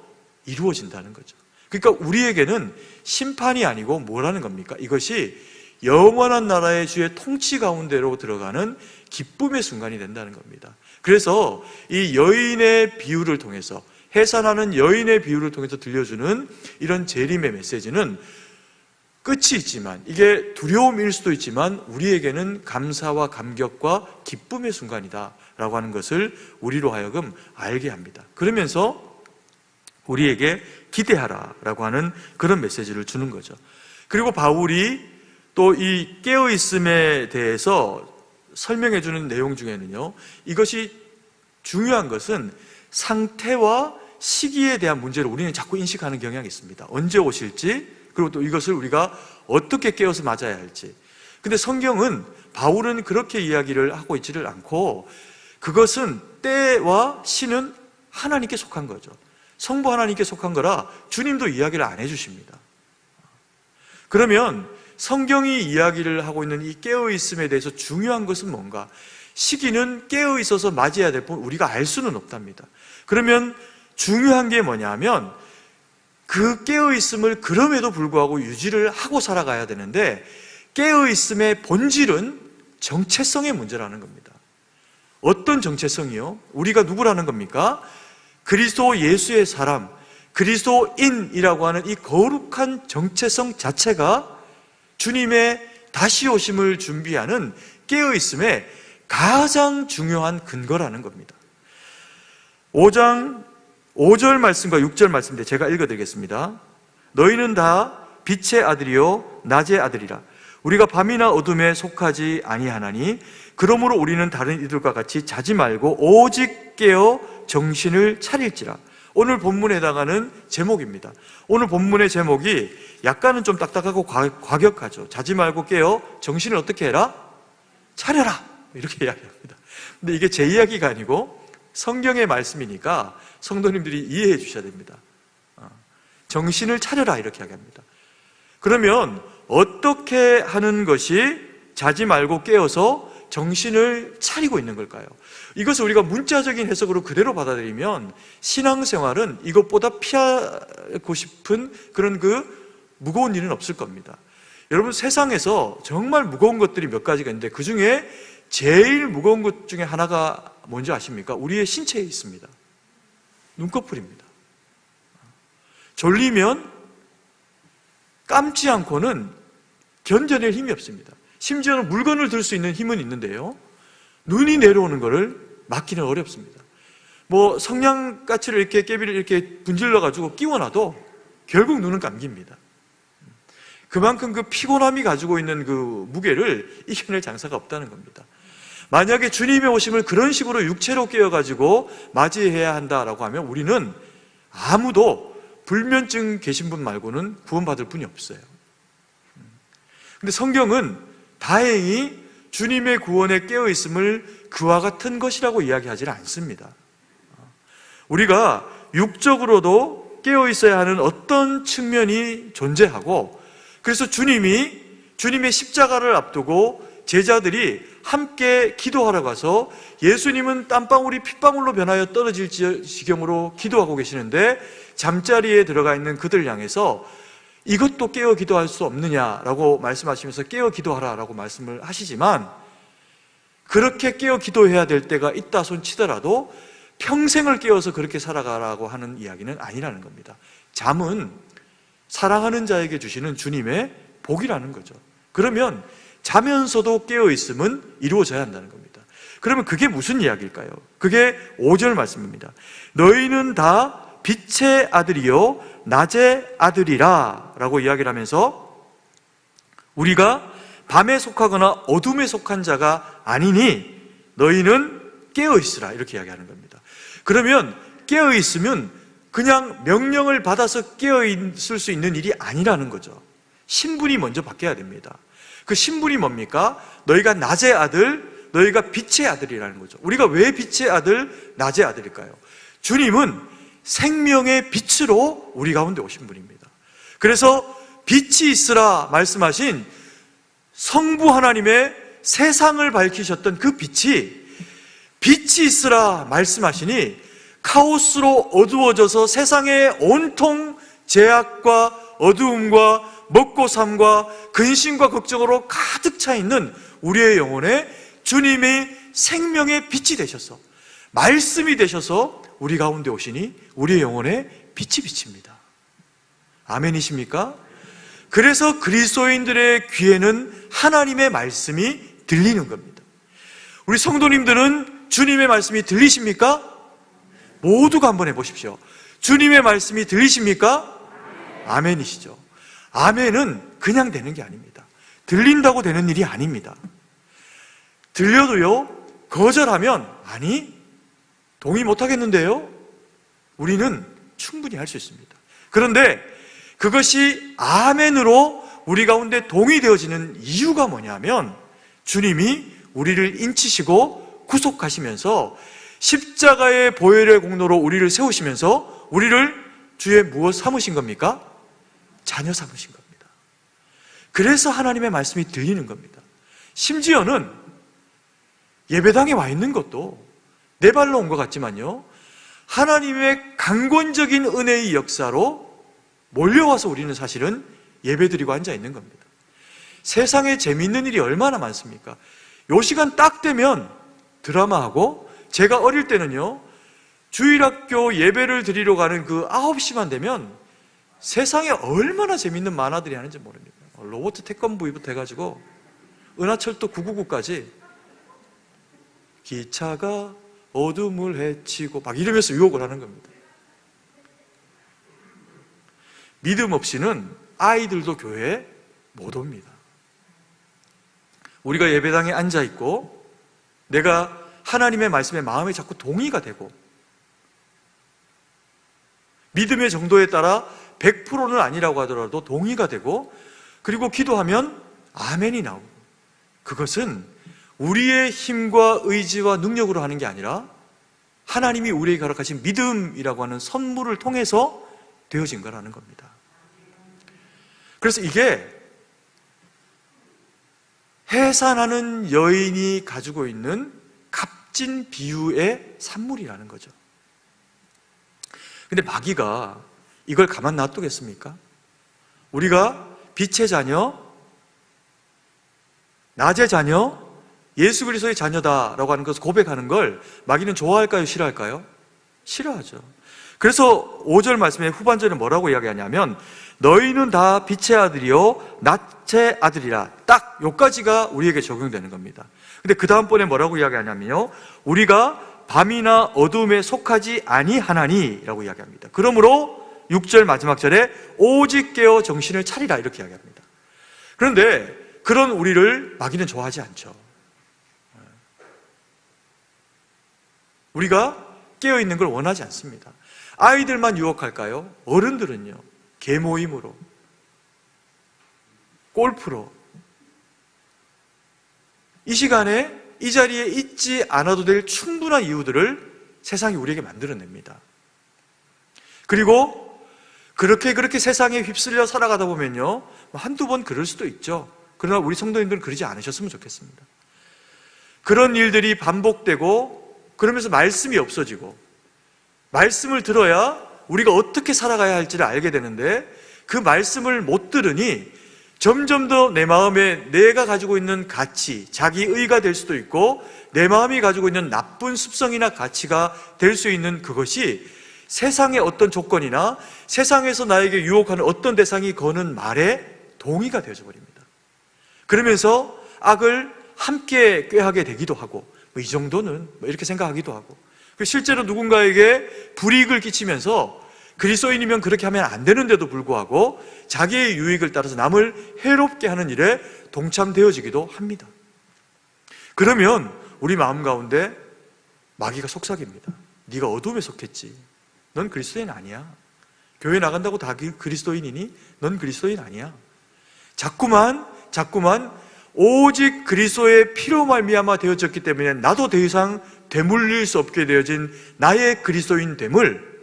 Speaker 3: 이루어진다는 거죠. 그러니까 우리에게는 심판이 아니고 뭐라는 겁니까? 이것이 영원한 나라의 주의 통치 가운데로 들어가는 기쁨의 순간이 된다는 겁니다. 그래서 이 여인의 비유를 통해서, 해산하는 여인의 비유를 통해서 들려주는 이런 재림의 메시지는 끝이 있지만, 이게 두려움일 수도 있지만 우리에게는 감사와 감격과 기쁨의 순간이다 라고 하는 것을 우리로 하여금 알게 합니다. 그러면서 우리에게 기대하라 라고 하는 그런 메시지를 주는 거죠. 그리고 바울이 또 이 깨어있음에 대해서 설명해 주는 내용 중에는요, 이것이 중요한 것은 상태와 시기에 대한 문제를 우리는 자꾸 인식하는 경향이 있습니다. 언제 오실지, 그리고 또 이것을 우리가 어떻게 깨어서 맞아야 할지. 근데 성경은, 바울은 그렇게 이야기를 하고 있지를 않고 그것은 때와 시는 하나님께 속한 거죠. 성부 하나님께 속한 거라 주님도 이야기를 안 해주십니다. 그러면 성경이 이야기를 하고 있는 이 깨어있음에 대해서 중요한 것은 뭔가? 시기는 깨어있어서 맞이해야 될 뿐 우리가 알 수는 없답니다. 그러면 중요한 게 뭐냐면 그 깨어있음을 그럼에도 불구하고 유지를 하고 살아가야 되는데 깨어있음의 본질은 정체성의 문제라는 겁니다. 어떤 정체성이요? 우리가 누구라는 겁니까? 그리스도 예수의 사람, 그리스도인이라고 하는 이 거룩한 정체성 자체가 주님의 다시 오심을 준비하는 깨어있음의 가장 중요한 근거라는 겁니다. 5장 5절 말씀과 6절 말씀인데 제가 읽어드리겠습니다. 너희는 다 빛의 아들이요 낮의 아들이라. 우리가 밤이나 어둠에 속하지 아니하나니 그러므로 우리는 다른 이들과 같이 자지 말고 오직 깨어 정신을 차릴지라. 오늘 본문에 해당하는 제목입니다. 오늘 본문의 제목이 약간은 좀 딱딱하고 과격하죠. 자지 말고 깨어 정신을 어떻게 해라? 차려라! 이렇게 이야기합니다. 근데 이게 제 이야기가 아니고 성경의 말씀이니까 성도님들이 이해해 주셔야 됩니다. 정신을 차려라 이렇게 이야기합니다. 그러면 어떻게 하는 것이 자지 말고 깨어서 정신을 차리고 있는 걸까요? 이것을 우리가 문자적인 해석으로 그대로 받아들이면 신앙생활은 이것보다 피하고 싶은 그런 그 무거운 일은 없을 겁니다. 여러분, 세상에서 정말 무거운 것들이 몇 가지가 있는데 그 중에 제일 무거운 것 중에 하나가 뭔지 아십니까? 우리의 신체에 있습니다. 눈꺼풀입니다. 졸리면 감지 않고는 견뎌낼 힘이 없습니다. 심지어는 물건을 들 수 있는 힘은 있는데요, 눈이 내려오는 것을 막기는 어렵습니다. 뭐 성냥가치를 이렇게 깨비를 이렇게 분질러 가지고 끼워놔도 결국 눈은 감깁니다. 그만큼 그 피곤함이 가지고 있는 그 무게를 이겨낼 장사가 없다는 겁니다. 만약에 주님의 오심을 그런 식으로 육체로 깨어가지고 맞이해야 한다라고 하면 우리는 아무도 불면증 계신 분 말고는 구원받을 분이 없어요. 근데 성경은 다행히 주님의 구원에 깨어있음을 그와 같은 것이라고 이야기하지 않습니다. 우리가 육적으로도 깨어 있어야 하는 어떤 측면이 존재하고, 그래서 주님의 십자가를 앞두고 제자들이 함께 기도하러 가서 예수님은 땀방울이 핏방울로 변하여 떨어질 지경으로 기도하고 계시는데 잠자리에 들어가 있는 그들을 향해서 이것도 깨어 기도할 수 없느냐라고 말씀하시면서 깨어 기도하라라고 말씀을 하시지만, 그렇게 깨어 기도해야 될 때가 있다 손 치더라도 평생을 깨어서 그렇게 살아가라고 하는 이야기는 아니라는 겁니다. 잠은 사랑하는 자에게 주시는 주님의 복이라는 거죠. 그러면 자면서도 깨어 있음은 이루어져야 한다는 겁니다. 그러면 그게 무슨 이야기일까요? 그게 5절 말씀입니다. 너희는 다 빛의 아들이요 낮의 아들이라 라고 이야기를 하면서 우리가 밤에 속하거나 어둠에 속한 자가 아니니 너희는 깨어 있으라 이렇게 이야기하는 겁니다. 그러면 깨어 있으면 그냥 명령을 받아서 깨어 있을 수 있는 일이 아니라는 거죠. 신분이 먼저 바뀌어야 됩니다. 그 신분이 뭡니까? 너희가 낮의 아들, 너희가 빛의 아들이라는 거죠. 우리가 왜 빛의 아들, 낮의 아들일까요? 주님은 생명의 빛으로 우리 가운데 오신 분입니다. 그래서 빛이 있으라 말씀하신 성부 하나님의 세상을 밝히셨던 그 빛이 있으라 말씀하시니 카오스로 어두워져서 세상에 온통 죄악과 어두움과 먹고 삶과 근심과 걱정으로 가득 차 있는 우리의 영혼에 주님의 생명의 빛이 되셔서 말씀이 되셔서 우리 가운데 오시니 우리의 영혼에 빛이 비칩니다. 아멘이십니까? 그래서 그리스도인들의 귀에는 하나님의 말씀이 들리는 겁니다. 우리 성도님들은 주님의 말씀이 들리십니까? 모두가 한번 해보십시오. 주님의 말씀이 들리십니까? 아멘이시죠. 아멘은 그냥 되는 게 아닙니다. 들린다고 되는 일이 아닙니다. 들려도요, 거절하면 아니, 동의 못하겠는데요? 우리는 충분히 할 수 있습니다. 그런데 그것이 아멘으로 우리 가운데 동의되어지는 이유가 뭐냐면 주님이 우리를 인치시고 구속하시면서 십자가의 보혈의 공로로 우리를 세우시면서 우리를 주의 무엇 삼으신 겁니까? 자녀 삼으신 겁니다. 그래서 하나님의 말씀이 들리는 겁니다. 심지어는 예배당에 와 있는 것도 내 발로 온 것 같지만요, 하나님의 강권적인 은혜의 역사로 몰려와서 우리는 사실은 예배드리고 앉아 있는 겁니다. 세상에 재미있는 일이 얼마나 많습니까? 요 시간 딱 되면 드라마하고, 제가 어릴 때는요, 주일학교 예배를 드리러 가는 그 9시만 되면 세상에 얼마나 재밌는 만화들이 하는지 모릅니다. 로버트 태권브이부터 해가지고 은하철도 999까지 기차가 어둠을 헤치고 막 이러면서 유혹을 하는 겁니다. 믿음 없이는 아이들도 교회에 못 옵니다. 우리가 예배당에 앉아있고 내가 하나님의 말씀에 마음에 자꾸 동의가 되고 믿음의 정도에 따라 100%는 아니라고 하더라도 동의가 되고, 그리고 기도하면 아멘이 나오고, 그것은 우리의 힘과 의지와 능력으로 하는 게 아니라 하나님이 우리에게 허락하신 믿음이라고 하는 선물을 통해서 되어진 거라는 겁니다. 그래서 이게 해산하는 여인이 가지고 있는 값진 비유의 산물이라는 거죠. 근데 마귀가 이걸 가만 놔두겠습니까? 우리가 빛의 자녀, 낮의 자녀, 예수 그리스도의 자녀다라고 하는 것을 고백하는 걸 마귀는 좋아할까요? 싫어할까요? 싫어하죠. 그래서 5절 말씀의 후반절에 뭐라고 이야기하냐면 너희는 다 빛의 아들이요 낮의 아들이라, 딱 요까지가 우리에게 적용되는 겁니다. 근데 그 다음번에 뭐라고 이야기하냐면요, 우리가 밤이나 어둠에 속하지 아니하나니 라고 이야기합니다. 그러므로 6절 마지막 절에 오직 깨어 정신을 차리라 이렇게 이야기합니다. 그런데 그런 우리를 마귀는 좋아하지 않죠. 우리가 깨어있는 걸 원하지 않습니다. 아이들만 유혹할까요? 어른들은요, 계모임으로, 골프로, 이 시간에 이 자리에 있지 않아도 될 충분한 이유들을 세상이 우리에게 만들어냅니다. 그리고 그렇게 세상에 휩쓸려 살아가다 보면요, 한두 번 그럴 수도 있죠. 그러나 우리 성도님들은 그러지 않으셨으면 좋겠습니다. 그런 일들이 반복되고 그러면서 말씀이 없어지고, 말씀을 들어야 우리가 어떻게 살아가야 할지를 알게 되는데 그 말씀을 못 들으니 점점 더 내 마음에 내가 가지고 있는 가치, 자기의가 될 수도 있고 내 마음이 가지고 있는 나쁜 습성이나 가치가 될 수 있는 그것이 세상의 어떤 조건이나 세상에서 나에게 유혹하는 어떤 대상이 거는 말에 동의가 되어져 버립니다. 그러면서 악을 함께 꾀하게 되기도 하고, 이 정도는 이렇게 생각하기도 하고, 실제로 누군가에게 불이익을 끼치면서 그리스도인이면 그렇게 하면 안 되는데도 불구하고 자기의 유익을 따라서 남을 해롭게 하는 일에 동참되어지기도 합니다. 그러면 우리 마음 가운데 마귀가 속삭입니다. 네가 어둠에 속했지. 넌 그리스도인 아니야. 교회 나간다고 다 그리스도인이니? 넌 그리스도인 아니야. 자꾸만 오직 그리스도의 피로 말미암아 되어졌기 때문에 나도 더 이상 되물릴 수 없게 되어진 나의 그리스도인 됨을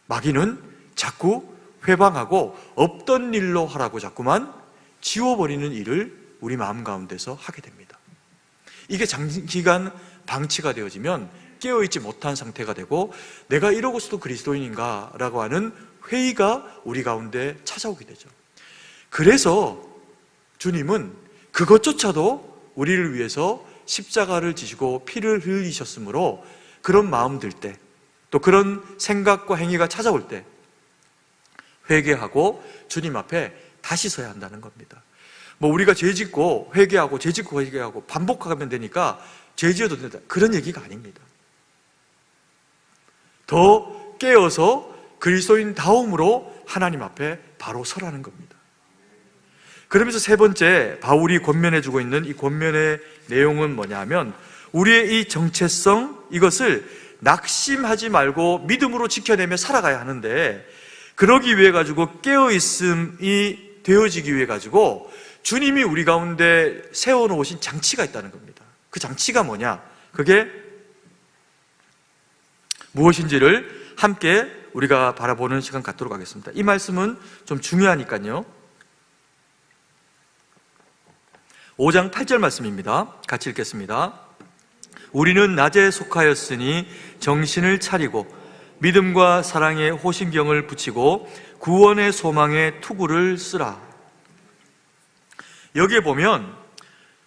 Speaker 3: 마귀는 자꾸 회방하고 없던 일로 하라고 자꾸만 지워버리는 일을 우리 마음 가운데서 하게 됩니다. 이게 장기간 방치가 되어지면 깨어있지 못한 상태가 되고, 내가 이러고서도 그리스도인인가 라고 하는 회의가 우리 가운데 찾아오게 되죠. 그래서 주님은 그것조차도 우리를 위해서 십자가를 지시고 피를 흘리셨으므로 그런 마음 들 때, 또 그런 생각과 행위가 찾아올 때 회개하고 주님 앞에 다시 서야 한다는 겁니다. 우리가 죄 짓고 회개하고 죄 짓고 회개하고 반복하면 되니까 죄 지어도 된다, 그런 얘기가 아닙니다. 더 깨어서 그리스도인 다움으로 하나님 앞에 바로 서라는 겁니다. 그러면서 세 번째 바울이 권면해주고 있는 이 권면의 내용은 뭐냐면, 우리의 이 정체성, 이것을 낙심하지 말고 믿음으로 지켜내며 살아가야 하는데, 그러기 위해 가지고 깨어있음이 되어지기 위해 가지고 주님이 우리 가운데 세워놓으신 장치가 있다는 겁니다. 그 장치가 뭐냐? 그게 무엇인지를 함께 우리가 바라보는 시간 갖도록 하겠습니다. 이 말씀은 좀 중요하니까요. 5장 8절 말씀입니다. 같이 읽겠습니다. 우리는 낮에 속하였으니 정신을 차리고 믿음과 사랑의 호심경을 붙이고 구원의 소망의 투구를 쓰라. 여기에 보면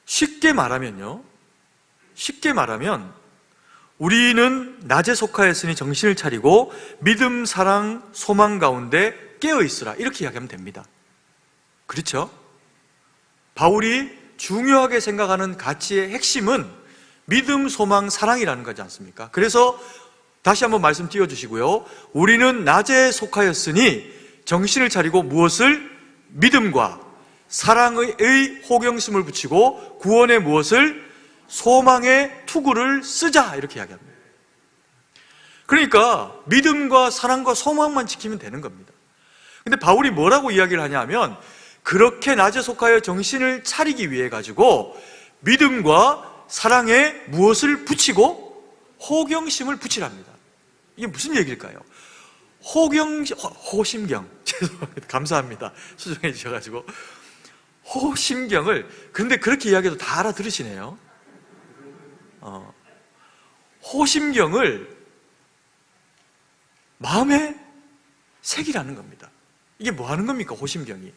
Speaker 3: 쉽게 말하면 우리는 낮에 속하였으니 정신을 차리고 믿음, 사랑, 소망 가운데 깨어있으라, 이렇게 이야기하면 됩니다. 그렇죠? 바울이 중요하게 생각하는 가치의 핵심은 믿음, 소망, 사랑이라는 거지 않습니까? 그래서 다시 한번 말씀 띄워주시고요. 우리는 낮에 속하였으니 정신을 차리고 무엇을? 믿음과 사랑의 호경심을 붙이고 구원의 무엇을? 소망의 투구를 쓰자, 이렇게 이야기합니다. 그러니까 믿음과 사랑과 소망만 지키면 되는 겁니다. 근데 바울이 뭐라고 이야기를 하냐면, 그렇게 낮에 속하여 정신을 차리기 위해 가지고 믿음과 사랑에 무엇을 붙이고 호경심을 붙이랍니다. 이게 무슨 얘기일까요? 호심경. 죄송합니다. 감사합니다. 수정해 주셔가지고. 호심경을, 그런데 그렇게 이야기해도 다 알아들으시네요. 호심경을 마음에 새기라는 겁니다. 이게 뭐 하는 겁니까, 호심경이?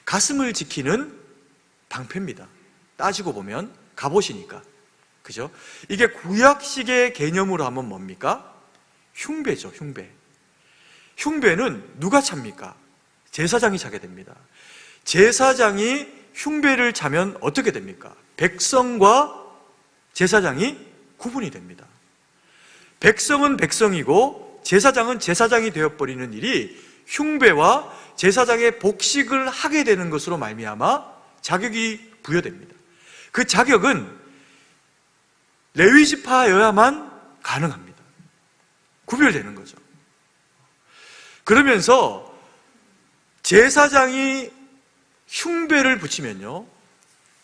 Speaker 3: 가슴을 지키는 방패입니다. 따지고 보면, 갑옷이니까. 그죠? 이게 구약식의 개념으로 하면 뭡니까? 흉배죠, 흉배. 흉배는 누가 찹니까? 제사장이 차게 됩니다. 제사장이 흉배를 차면 어떻게 됩니까? 백성과 제사장이 구분이 됩니다. 백성은 백성이고 제사장은 제사장이 되어버리는 일이 흉배와 제사장의 복식을 하게 되는 것으로 말미암아 자격이 부여됩니다. 그 자격은 레위지파여야만 가능합니다. 구별되는 거죠. 그러면서 제사장이 흉배를 붙이면요,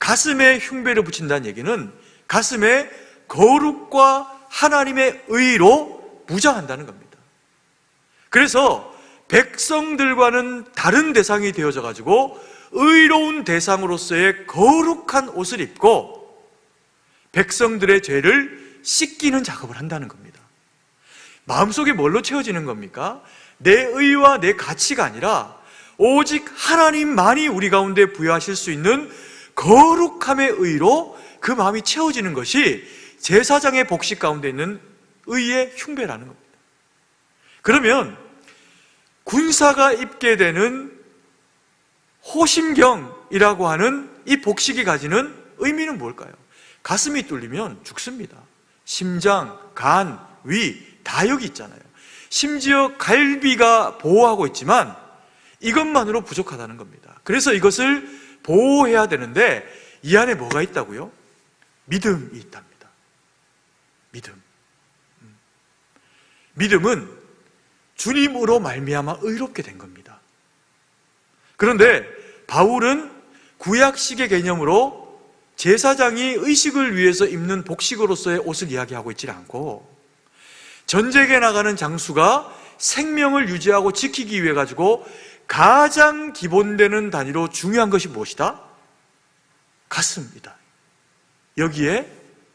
Speaker 3: 가슴에 흉배를 붙인다는 얘기는 가슴에 거룩과 하나님의 의로 무장한다는 겁니다. 그래서 백성들과는 다른 대상이 되어져 가지고 의로운 대상으로서의 거룩한 옷을 입고 백성들의 죄를 씻기는 작업을 한다는 겁니다. 마음속에 뭘로 채워지는 겁니까? 내 의와 내 가치가 아니라 오직 하나님만이 우리 가운데 부여하실 수 있는 거룩함의 의로 그 마음이 채워지는 것이 제사장의 복식 가운데 있는 의의 흉배라는 겁니다. 그러면 군사가 입게 되는 호심경이라고 하는 이 복식이 가지는 의미는 뭘까요? 가슴이 뚫리면 죽습니다. 심장, 간, 위 다 여기 있잖아요. 심지어 갈비가 보호하고 있지만 이것만으로 부족하다는 겁니다. 그래서 이것을 보호해야 되는데 이 안에 뭐가 있다고요? 믿음이 있답니다. 믿음은 주님으로 말미암아 의롭게 된 겁니다. 그런데 바울은 구약식의 개념으로 제사장이 의식을 위해서 입는 복식으로서의 옷을 이야기하고 있지 않고 전쟁에 나가는 장수가 생명을 유지하고 지키기 위해 가지고 가장 기본되는 단위로 중요한 것이 무엇이다? 가슴이다. 여기에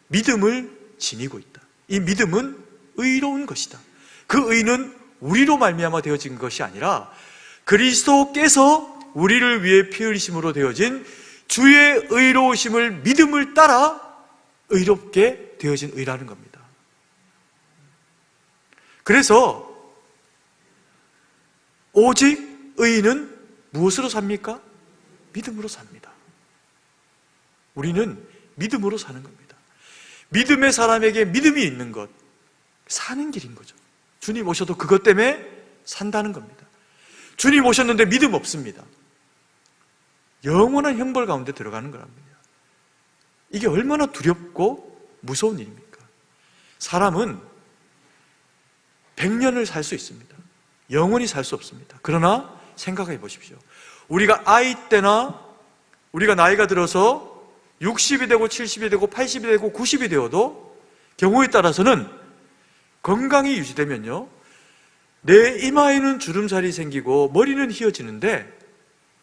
Speaker 3: 믿음을 지니고 있다. 이 믿음은 의로운 것이다. 그 의는 우리로 말미암아 되어진 것이 아니라 그리스도께서 우리를 위해 피 흘리심으로 되어진 주의 의로우심을 믿음을 따라 의롭게 되어진 의라는 겁니다. 그래서 오직 의인은 무엇으로 삽니까? 믿음으로 삽니다. 우리는 믿음으로 사는 겁니다. 믿음의 사람에게 믿음이 있는 것, 사는 길인 거죠. 주님 오셔도 그것 때문에 산다는 겁니다. 주님 오셨는데 믿음 없습니다. 영원한 형벌 가운데 들어가는 거랍니다. 이게 얼마나 두렵고 무서운 일입니까? 사람은 100년을 살 수 있습니다. 영원히 살 수 없습니다. 그러나 생각해 보십시오. 우리가 아이 때나 우리가 나이가 들어서 60이 되고 70이 되고 80이 되고 90이 되어도 경우에 따라서는 건강이 유지되면요, 내 이마에는 주름살이 생기고 머리는 휘어지는데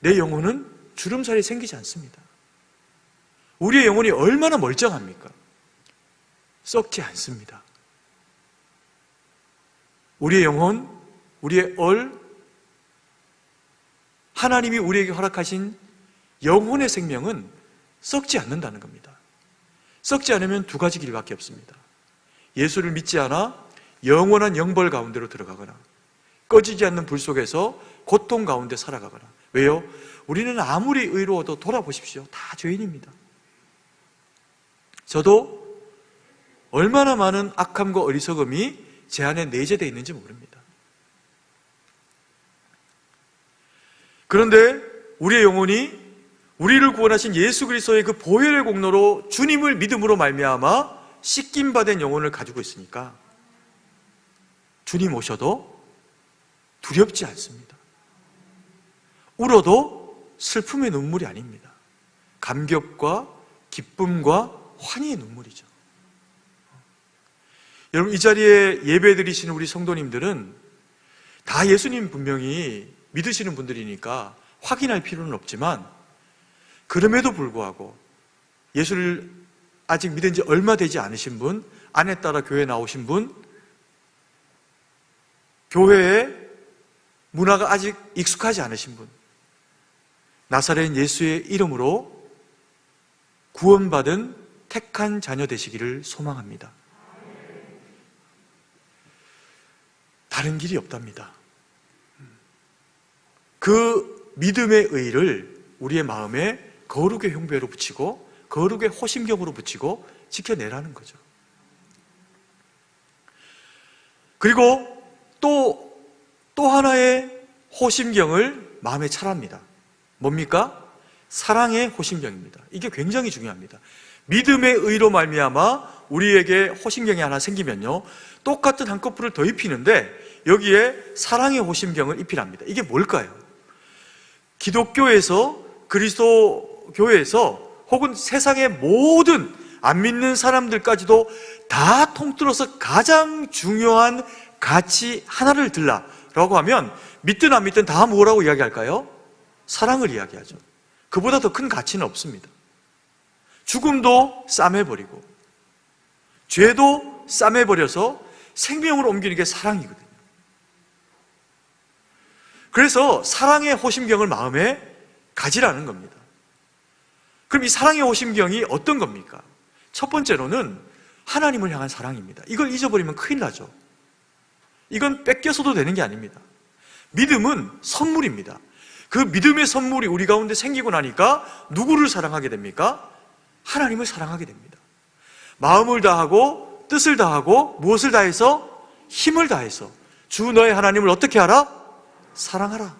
Speaker 3: 내 영혼은 주름살이 생기지 않습니다. 우리의 영혼이 얼마나 멀쩡합니까? 썩지 않습니다. 우리의 영혼, 우리의 하나님이 우리에게 허락하신 영혼의 생명은 썩지 않는다는 겁니다. 썩지 않으면 두 가지 길밖에 없습니다. 예수를 믿지 않아 영원한 영벌 가운데로 들어가거나 꺼지지 않는 불 속에서 고통 가운데 살아가거나. 왜요? 우리는 아무리 의로워도 돌아보십시오. 다 죄인입니다. 저도 얼마나 많은 악함과 어리석음이 제 안에 내재되어 있는지 모릅니다. 그런데 우리의 영혼이 우리를 구원하신 예수 그리스도의 그 보혈의 공로로 주님을 믿음으로 말미암아 씻김 받은 영혼을 가지고 있으니까 주님 오셔도 두렵지 않습니다. 울어도 슬픔의 눈물이 아닙니다. 감격과 기쁨과 환희의 눈물이죠. 여러분, 이 자리에 예배 드리시는 우리 성도님들은 다 예수님 분명히 믿으시는 분들이니까 확인할 필요는 없지만, 그럼에도 불구하고 예수를 아직 믿은 지 얼마 되지 않으신 분, 아내 따라 교회 나오신 분, 교회의 문화가 아직 익숙하지 않으신 분, 나사렛 예수의 이름으로 구원받은 택한 자녀 되시기를 소망합니다. 다른 길이 없답니다. 그 믿음의 의를 우리의 마음에 거룩의 흉배로 붙이고 거룩의 호심경으로 붙이고 지켜내라는 거죠. 그리고 또 하나의 호심경을 마음에 차랍니다. 뭡니까? 사랑의 호심경입니다. 이게 굉장히 중요합니다. 믿음의 의로 말미암아 우리에게 호심경이 하나 생기면요, 똑같은 한꺼풀을 더 입히는데 여기에 사랑의 호심경을 입히랍니다. 이게 뭘까요? 기독교에서, 그리스도 교회에서, 혹은 세상의 모든 안 믿는 사람들까지도 다 통틀어서 가장 중요한 가치 하나를 들라라고 하면 믿든 안 믿든 다 뭐라고 이야기할까요? 사랑을 이야기하죠. 그보다 더 큰 가치는 없습니다. 죽음도 싸매버리고 죄도 싸매버려서 생명으로 옮기는 게 사랑이거든요. 그래서 사랑의 호심경을 마음에 가지라는 겁니다. 그럼 이 사랑의 호심경이 어떤 겁니까? 첫 번째로는 하나님을 향한 사랑입니다. 이걸 잊어버리면 큰일 나죠. 이건 뺏겨서도 되는 게 아닙니다. 믿음은 선물입니다. 그 믿음의 선물이 우리 가운데 생기고 나니까 누구를 사랑하게 됩니까? 하나님을 사랑하게 됩니다. 마음을 다하고 뜻을 다하고 무엇을 다해서? 힘을 다해서 주 너의 하나님을 어떻게 하라? 사랑하라.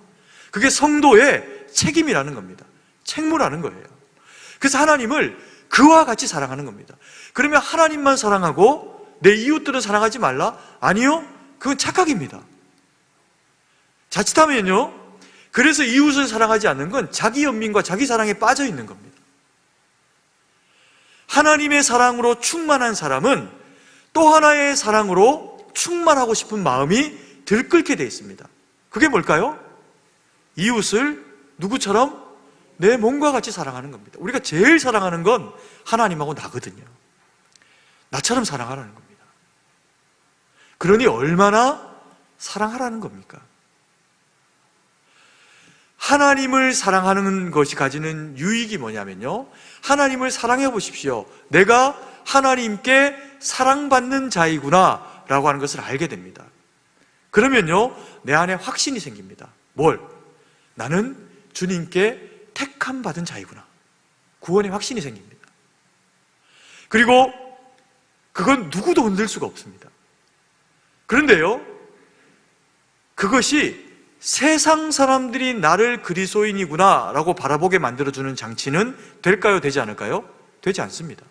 Speaker 3: 그게 성도의 책임이라는 겁니다. 책무라는 거예요. 그래서 하나님을 그와 같이 사랑하는 겁니다. 그러면 하나님만 사랑하고 내 이웃들은 사랑하지 말라? 아니요, 그건 착각입니다. 자칫하면요, 그래서 이웃을 사랑하지 않는 건 자기 연민과 자기 사랑에 빠져 있는 겁니다. 하나님의 사랑으로 충만한 사람은 또 하나의 사랑으로 충만하고 싶은 마음이 들끓게 되어 있습니다. 그게 뭘까요? 이웃을 누구처럼? 내 몸과 같이 사랑하는 겁니다. 우리가 제일 사랑하는 건 하나님하고 나거든요. 나처럼 사랑하라는 겁니다. 그러니 얼마나 사랑하라는 겁니까? 하나님을 사랑하는 것이 가지는 유익이 뭐냐면요, 하나님을 사랑해 보십시오. 내가 하나님께 사랑받는 자이구나 라고 하는 것을 알게 됩니다. 그러면요, 내 안에 확신이 생깁니다. 뭘? 나는 주님께 택함 받은 자이구나. 구원의 확신이 생깁니다. 그리고 그건 누구도 흔들 수가 없습니다. 그런데요, 그것이 세상 사람들이 나를 그리스도인이구나 라고 바라보게 만들어주는 장치는 될까요? 되지 않을까요? 되지 않습니다.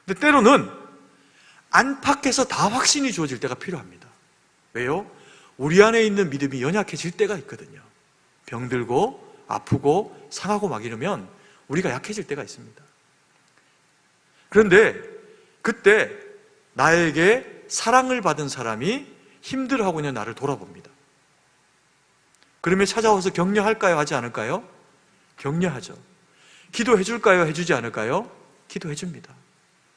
Speaker 3: 근데 때로는 안팎에서 다 확신이 주어질 때가 필요합니다. 왜요? 우리 안에 있는 믿음이 연약해질 때가 있거든요. 병들고 아프고 상하고 막 이러면 우리가 약해질 때가 있습니다. 그런데 그때 나에게 사랑을 받은 사람이 힘들어하고 있는 나를 돌아봅니다. 그러면 찾아와서 격려할까요? 하지 않을까요? 격려하죠. 기도해 줄까요? 해주지 않을까요? 기도해 줍니다.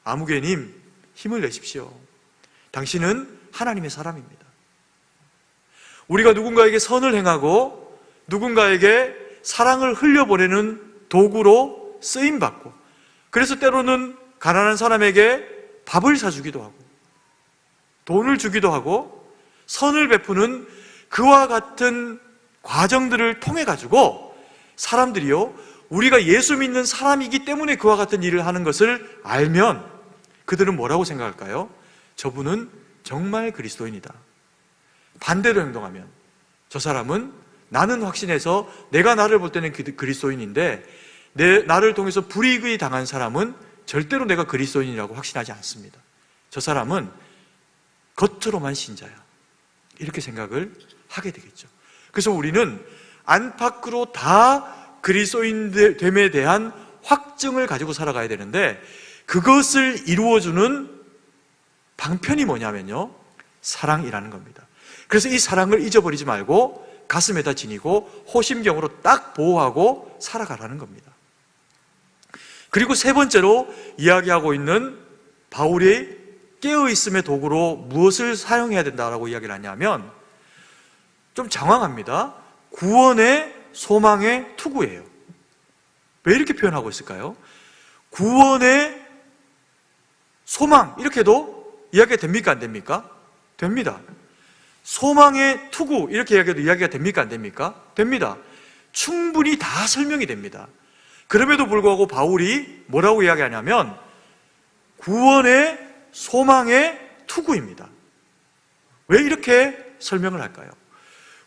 Speaker 3: 아무개님, 힘을 내십시오. 당신은 하나님의 사람입니다. 우리가 누군가에게 선을 행하고 누군가에게 사랑을 흘려보내는 도구로 쓰임받고, 그래서 때로는 가난한 사람에게 밥을 사주기도 하고 돈을 주기도 하고 선을 베푸는 그와 같은 과정들을 통해 가지고 사람들이요, 우리가 예수 믿는 사람이기 때문에 그와 같은 일을 하는 것을 알면 그들은 뭐라고 생각할까요? 저분은 정말 그리스도인이다. 반대로 행동하면 저 사람은 나는 확신해서 내가 나를 볼 때는 그리스도인인데 나를 통해서 불이익이 당한 사람은 절대로 내가 그리스도인이라고 확신하지 않습니다. 저 사람은 겉으로만 신자야. 이렇게 생각을 하게 되겠죠. 그래서 우리는 안팎으로 다 그리스도인됨에 대한 확증을 가지고 살아가야 되는데, 그것을 이루어주는 방편이 뭐냐면요, 사랑이라는 겁니다. 그래서 이 사랑을 잊어버리지 말고 가슴에다 지니고 호심경으로 딱 보호하고 살아가라는 겁니다. 그리고 세 번째로 이야기하고 있는 바울의 깨어있음의 도구로 무엇을 사용해야 된다라고 이야기를 하냐면, 좀 장황합니다. 구원의 소망의 투구예요. 왜 이렇게 표현하고 있을까요? 구원의 소망, 이렇게도 이야기가 됩니까? 안 됩니까? 됩니다. 소망의 투구, 이렇게 이야기해도 이야기가 됩니까? 안 됩니까? 됩니다. 충분히 다 설명이 됩니다. 그럼에도 불구하고 바울이 뭐라고 이야기하냐면 구원의 소망의 투구입니다. 왜 이렇게 설명을 할까요?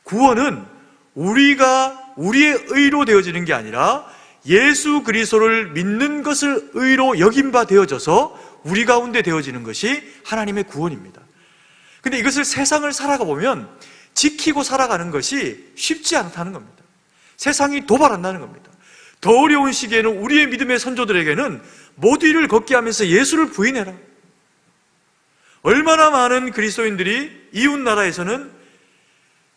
Speaker 3: 구원은 우리가 우리의 의로 되어지는 게 아니라 예수 그리스도를 믿는 것을 의로 여긴 바 되어져서 우리 가운데 되어지는 것이 하나님의 구원입니다. 근데 이것을 세상을 살아가 보면 지키고 살아가는 것이 쉽지 않다는 겁니다. 세상이 도발한다는 겁니다. 더 어려운 시기에는 우리의 믿음의 선조들에게는 못 위를 걷게 하면서 예수를 부인해라. 얼마나 많은 그리스도인들이 이웃 나라에서는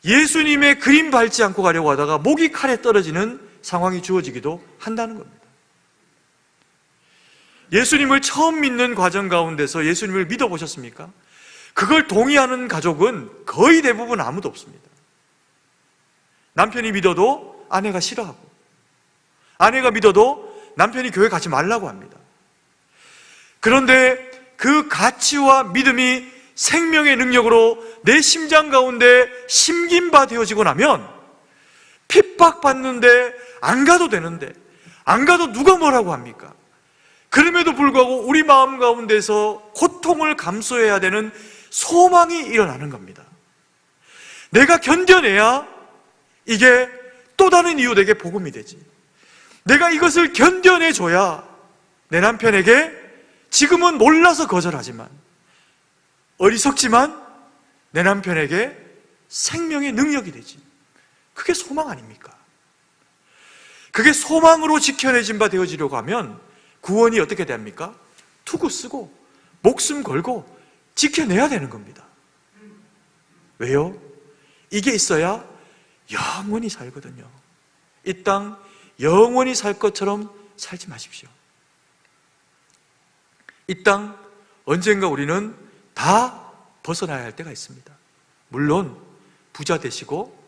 Speaker 3: 예수님의 그림 밟지 않고 가려고 하다가 목이 칼에 떨어지는 상황이 주어지기도 한다는 겁니다. 예수님을 처음 믿는 과정 가운데서 예수님을 믿어보셨습니까? 그걸 동의하는 가족은 거의 대부분 아무도 없습니다. 남편이 믿어도 아내가 싫어하고, 아내가 믿어도 남편이 교회 가지 말라고 합니다. 그런데 그 가치와 믿음이 생명의 능력으로 내 심장 가운데 심김바 되어지고 나면 핍박받는데 안 가도 되는데, 안 가도 누가 뭐라고 합니까? 그럼에도 불구하고 우리 마음 가운데서 고통을 감수해야 되는 소망이 일어나는 겁니다. 내가 견뎌내야 이게 또 다른 이웃에게 복음이 되지. 내가 이것을 견뎌내줘야 내 남편에게 지금은 몰라서 거절하지만, 어리석지만 내 남편에게 생명의 능력이 되지. 그게 소망 아닙니까? 그게 소망으로 지켜내진 바 되어지려고 하면 구원이 어떻게 됩니까? 투구 쓰고 목숨 걸고 지켜내야 되는 겁니다. 왜요? 이게 있어야 영원히 살거든요. 이 땅 영원히 살 것처럼 살지 마십시오. 이 땅 언젠가 우리는 다 벗어나야 할 때가 있습니다. 물론 부자 되시고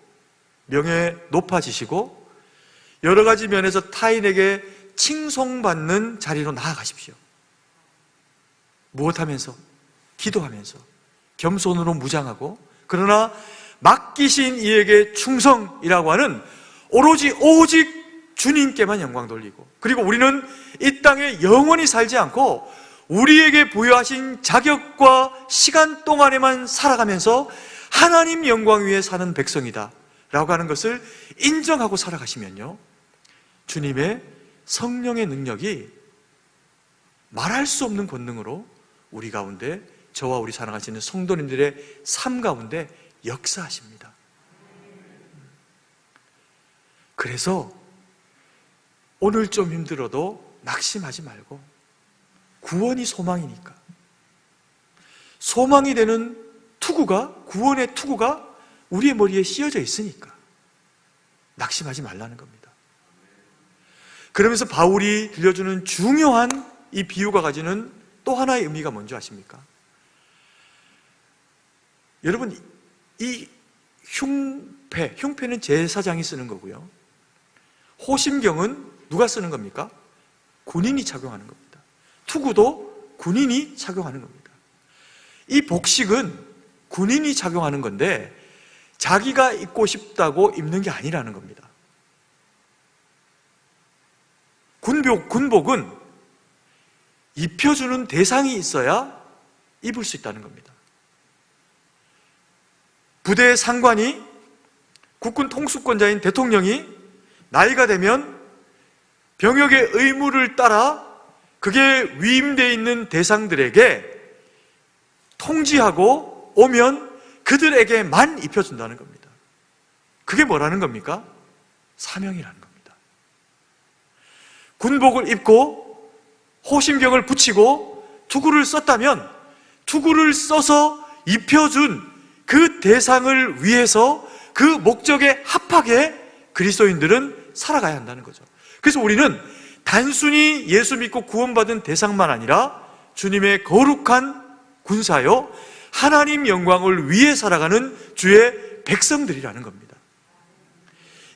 Speaker 3: 명예 높아지시고 여러 가지 면에서 타인에게 칭송받는 자리로 나아가십시오. 무엇하면서? 기도하면서 겸손으로 무장하고, 그러나 맡기신 이에게 충성이라고 하는 오직 주님께만 영광 돌리고, 그리고 우리는 이 땅에 영원히 살지 않고 우리에게 부여하신 자격과 시간 동안에만 살아가면서 하나님 영광 위에 사는 백성이다 라고 하는 것을 인정하고 살아가시면요, 주님의 성령의 능력이 말할 수 없는 권능으로 우리 가운데, 저와 우리 사랑하시는 성도님들의 삶 가운데 역사하십니다. 그래서 오늘 좀 힘들어도 낙심하지 말고, 구원이 소망이니까, 소망이 되는 투구가, 구원의 투구가 우리의 머리에 씌어져 있으니까 낙심하지 말라는 겁니다. 그러면서 바울이 들려주는 중요한 이 비유가 가지는 또 하나의 의미가 뭔지 아십니까? 여러분, 이 흉패는 제사장이 쓰는 거고요, 호심경은 누가 쓰는 겁니까? 군인이 착용하는 겁니다. 투구도 군인이 착용하는 겁니다. 이 복식은 군인이 착용하는 건데 자기가 입고 싶다고 입는 게 아니라는 겁니다. 군복은 입혀주는 대상이 있어야 입을 수 있다는 겁니다. 부대의 상관이, 국군 통수권자인 대통령이 나이가 되면 병역의 의무를 따라 그게 위임되어 있는 대상들에게 통지하고 오면 그들에게만 입혀준다는 겁니다. 그게 뭐라는 겁니까? 사명이라는 겁니다. 군복을 입고 호심경을 붙이고 투구를 썼다면 투구를 써서 입혀준 그 대상을 위해서 그 목적에 합하게 그리스도인들은 살아가야 한다는 거죠. 그래서 우리는 단순히 예수 믿고 구원받은 대상만 아니라 주님의 거룩한 군사요, 하나님 영광을 위해 살아가는 주의 백성들이라는 겁니다.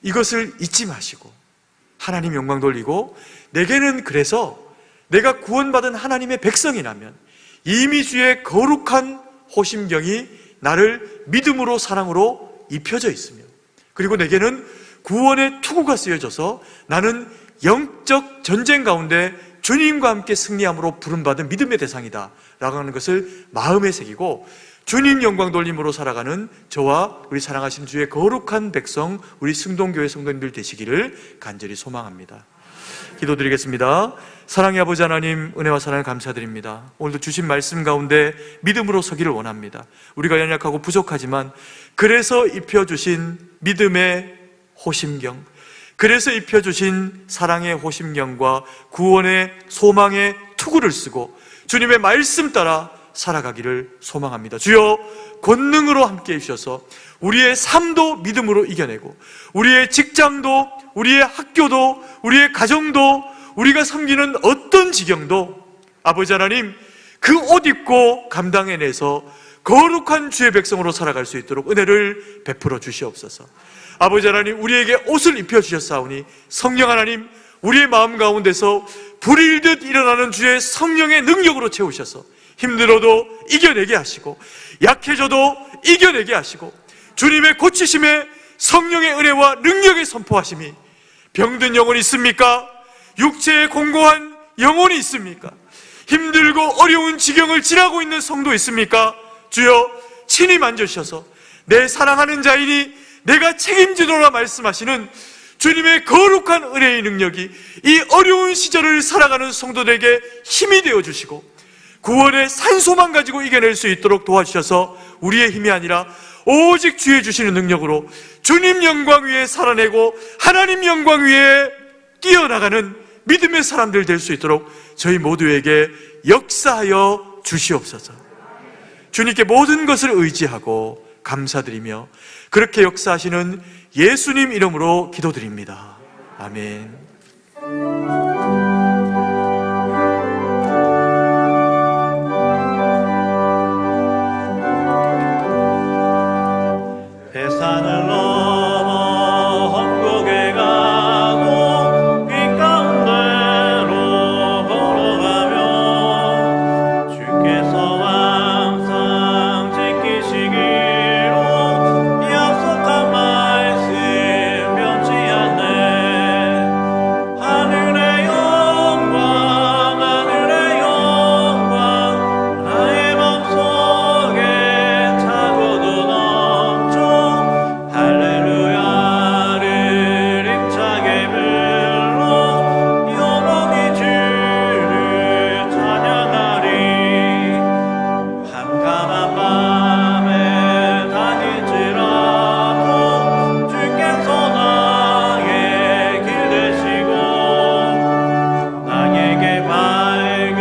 Speaker 3: 이것을 잊지 마시고 하나님 영광 돌리고, 내게는 그래서 내가 구원받은 하나님의 백성이라면 이미 주의 거룩한 호심경이 나를 믿음으로 사랑으로 입혀져 있으며, 그리고 내게는 구원의 투구가 쓰여져서 나는 영적 전쟁 가운데 주님과 함께 승리함으로 부름받은 믿음의 대상이다 라고 하는 것을 마음에 새기고 주님 영광 돌림으로 살아가는 저와 우리 사랑하신 주의 거룩한 백성, 우리 승동교회 성도님들 되시기를 간절히 소망합니다. 기도드리겠습니다. 사랑의 아버지 하나님, 은혜와 사랑을 감사드립니다. 오늘도 주신 말씀 가운데 믿음으로 서기를 원합니다. 우리가 연약하고 부족하지만 그래서 입혀주신 믿음의 호심경, 그래서 입혀주신 사랑의 호심경과 구원의 소망의 투구를 쓰고 주님의 말씀 따라 살아가기를 소망합니다. 주여, 권능으로 함께 해주셔서 우리의 삶도 믿음으로 이겨내고, 우리의 직장도, 우리의 학교도, 우리의 가정도, 우리가 섬기는 어떤 지경도 아버지 하나님, 그 옷 입고 감당해내서 거룩한 주의 백성으로 살아갈 수 있도록 은혜를 베풀어 주시옵소서. 아버지 하나님, 우리에게 옷을 입혀주셨사오니 성령 하나님, 우리의 마음 가운데서 불일듯 일어나는 주의 성령의 능력으로 채우셔서 힘들어도 이겨내게 하시고, 약해져도 이겨내게 하시고, 주님의 고치심에 성령의 은혜와 능력의 선포하심이, 병든 영혼이 있습니까? 육체에 공고한 영혼이 있습니까? 힘들고 어려운 지경을 지나고 있는 성도 있습니까? 주여, 친히 만져주셔서 내 사랑하는 자이니 내가 책임지노라 말씀하시는 주님의 거룩한 은혜의 능력이 이 어려운 시절을 살아가는 성도들에게 힘이 되어주시고, 구원의 산소만 가지고 이겨낼 수 있도록 도와주셔서 우리의 힘이 아니라 오직 주의 주시는 능력으로 주님 영광 위에 살아내고 하나님 영광 위에 뛰어나가는 믿음의 사람들 될 수 있도록 저희 모두에게 역사하여 주시옵소서. 주님께 모든 것을 의지하고 감사드리며 그렇게 역사하시는 예수님 이름으로 기도드립니다. 아멘.
Speaker 1: 배산을 넘어 험곡에 가고 빛 가운데로 걸어가며 주께서 항상 지키시기로 약속한 말씀 변치 않네. 하늘의 영광 하늘의 영광 나의 맘속에 차고도 넘쳐 할렐루야를 힘차게 불러 영원히 주를 찬양하리. 캄캄한 밤에 다닐지라도 주께서 나의 길 되시고 나에게 밝은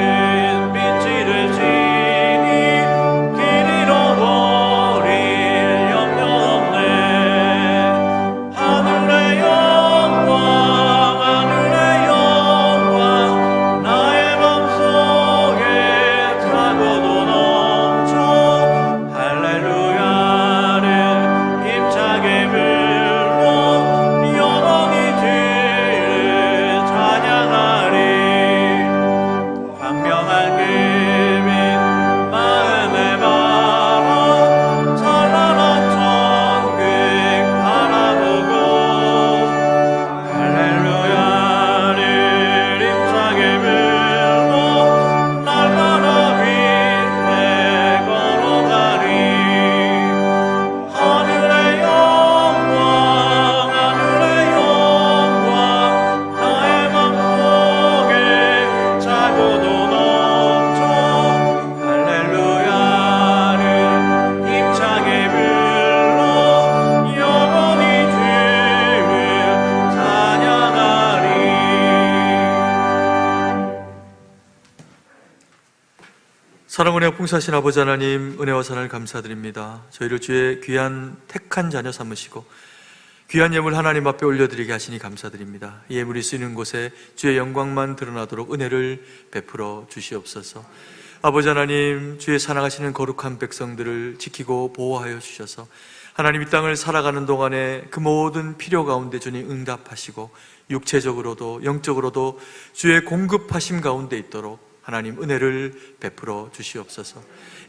Speaker 1: 빛을 지니 길 잃어버릴 염려 없네. 하늘의 영광 하늘의 영광 나의 맘속에 차고도 넘쳐 할렐루야를 힘차게 불러 영원히 주를 찬양하리. 광명한 그빛 마음에 바라 찬란한 천국 바라보고 할렐루야를 힘차게 불러 날마다 위에 걸어가리. 하늘의 영광 하늘의 영광 나의 맘속에 차고도 넘쳐 할렐루야를 힘차게 불러 영원히 주를 찬양하리.
Speaker 3: 사랑은혜와 풍사신 아버지 하나님, 은혜와 사랑을 감사드립니다. 저희를 주의 귀한 택한 자녀 삼으시고 귀한 예물 하나님 앞에 올려드리게 하시니 감사드립니다. 이 예물이 쓰이는 곳에 주의 영광만 드러나도록 은혜를 베풀어 주시옵소서. 아버지 하나님, 주의 사랑하시는 거룩한 백성들을 지키고 보호하여 주셔서 하나님 이 땅을 살아가는 동안에 그 모든 필요 가운데 주님 응답하시고 육체적으로도 영적으로도 주의 공급하심 가운데 있도록 하나님 은혜를 베풀어 주시옵소서.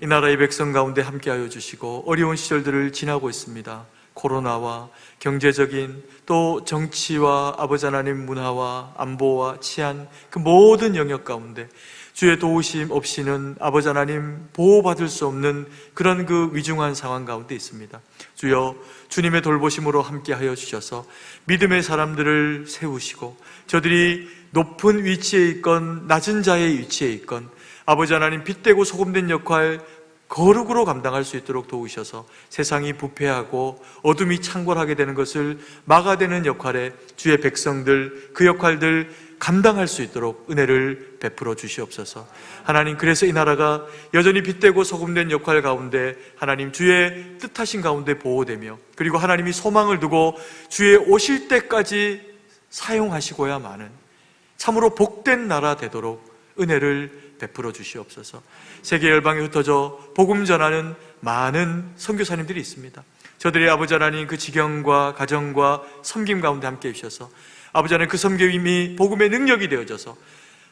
Speaker 3: 이 나라의 백성 가운데 함께하여 주시고 어려운 시절들을 지나고 있습니다. 코로나와 경제적인 또 정치와 아버지 하나님 문화와 안보와 치안 그 모든 영역 가운데 주의 도우심 없이는 아버지 하나님 보호받을 수 없는 그런 그 위중한 상황 가운데 있습니다. 주여, 주님의 돌보심으로 함께하여 주셔서 믿음의 사람들을 세우시고 저들이 높은 위치에 있건 낮은 자의 위치에 있건 아버지 하나님 빛되고 소금된 역할 거룩으로 감당할 수 있도록 도우셔서 세상이 부패하고 어둠이 창궐하게 되는 것을 막아내는 역할에 주의 백성들, 그 역할들 감당할 수 있도록 은혜를 베풀어 주시옵소서. 하나님, 그래서 이 나라가 여전히 빛되고 소금된 역할 가운데 하나님 주의 뜻하신 가운데 보호되며, 그리고 하나님이 소망을 두고 주의 오실 때까지 사용하시고야만은 참으로 복된 나라 되도록 은혜를 베풀어 주시옵소서. 세계 열방에 흩어져 복음 전하는 많은 선교사님들이 있습니다. 저들의 아버지 하나님, 그 지경과 가정과 섬김 가운데 함께 해주셔서 아버지 하나님, 그 섬김이 복음의 능력이 되어져서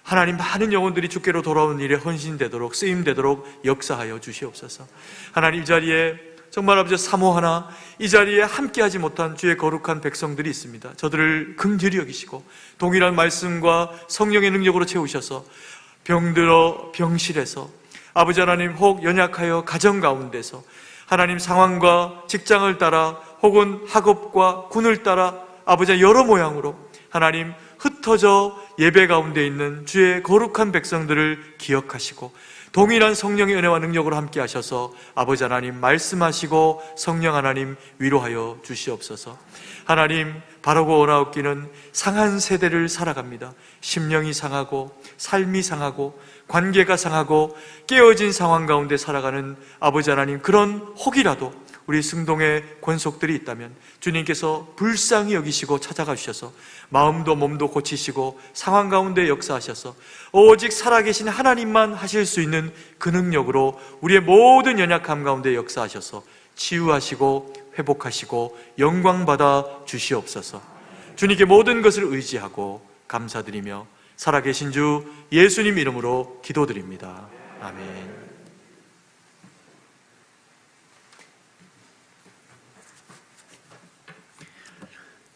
Speaker 3: 하나님, 많은 영혼들이 주께로 돌아오는 일에 헌신되도록, 쓰임되도록 역사하여 주시옵소서. 하나님, 이 자리에 정말 아버지 사모하나 이 자리에 함께하지 못한 주의 거룩한 백성들이 있습니다. 저들을 긍휼히 여기시고 동일한 말씀과 성령의 능력으로 채우셔서 병들어 병실에서 아버지 하나님, 혹 연약하여 가정 가운데서 하나님 상황과 직장을 따라 혹은 학업과 군을 따라 아버지 여러 모양으로 하나님 흩어져 예배 가운데 있는 주의 거룩한 백성들을 기억하시고 동일한 성령의 은혜와 능력으로 함께 하셔서 아버지 하나님 말씀하시고 성령 하나님 위로하여 주시옵소서. 하나님, 바르고 온화없기는 상한 세대를 살아갑니다. 심령이 상하고 삶이 상하고 관계가 상하고 깨어진 상황 가운데 살아가는 아버지 하나님, 그런 혹이라도 우리 승동의 권속들이 있다면 주님께서 불쌍히 여기시고 찾아가 주셔서 마음도 몸도 고치시고 상황 가운데 역사하셔서 오직 살아계신 하나님만 하실 수 있는 그 능력으로 우리의 모든 연약함 가운데 역사하셔서 치유하시고 회복하시고 영광받아 주시옵소서. 주님께 모든 것을 의지하고 감사드리며 살아계신 주 예수님 이름으로 기도드립니다. 아멘.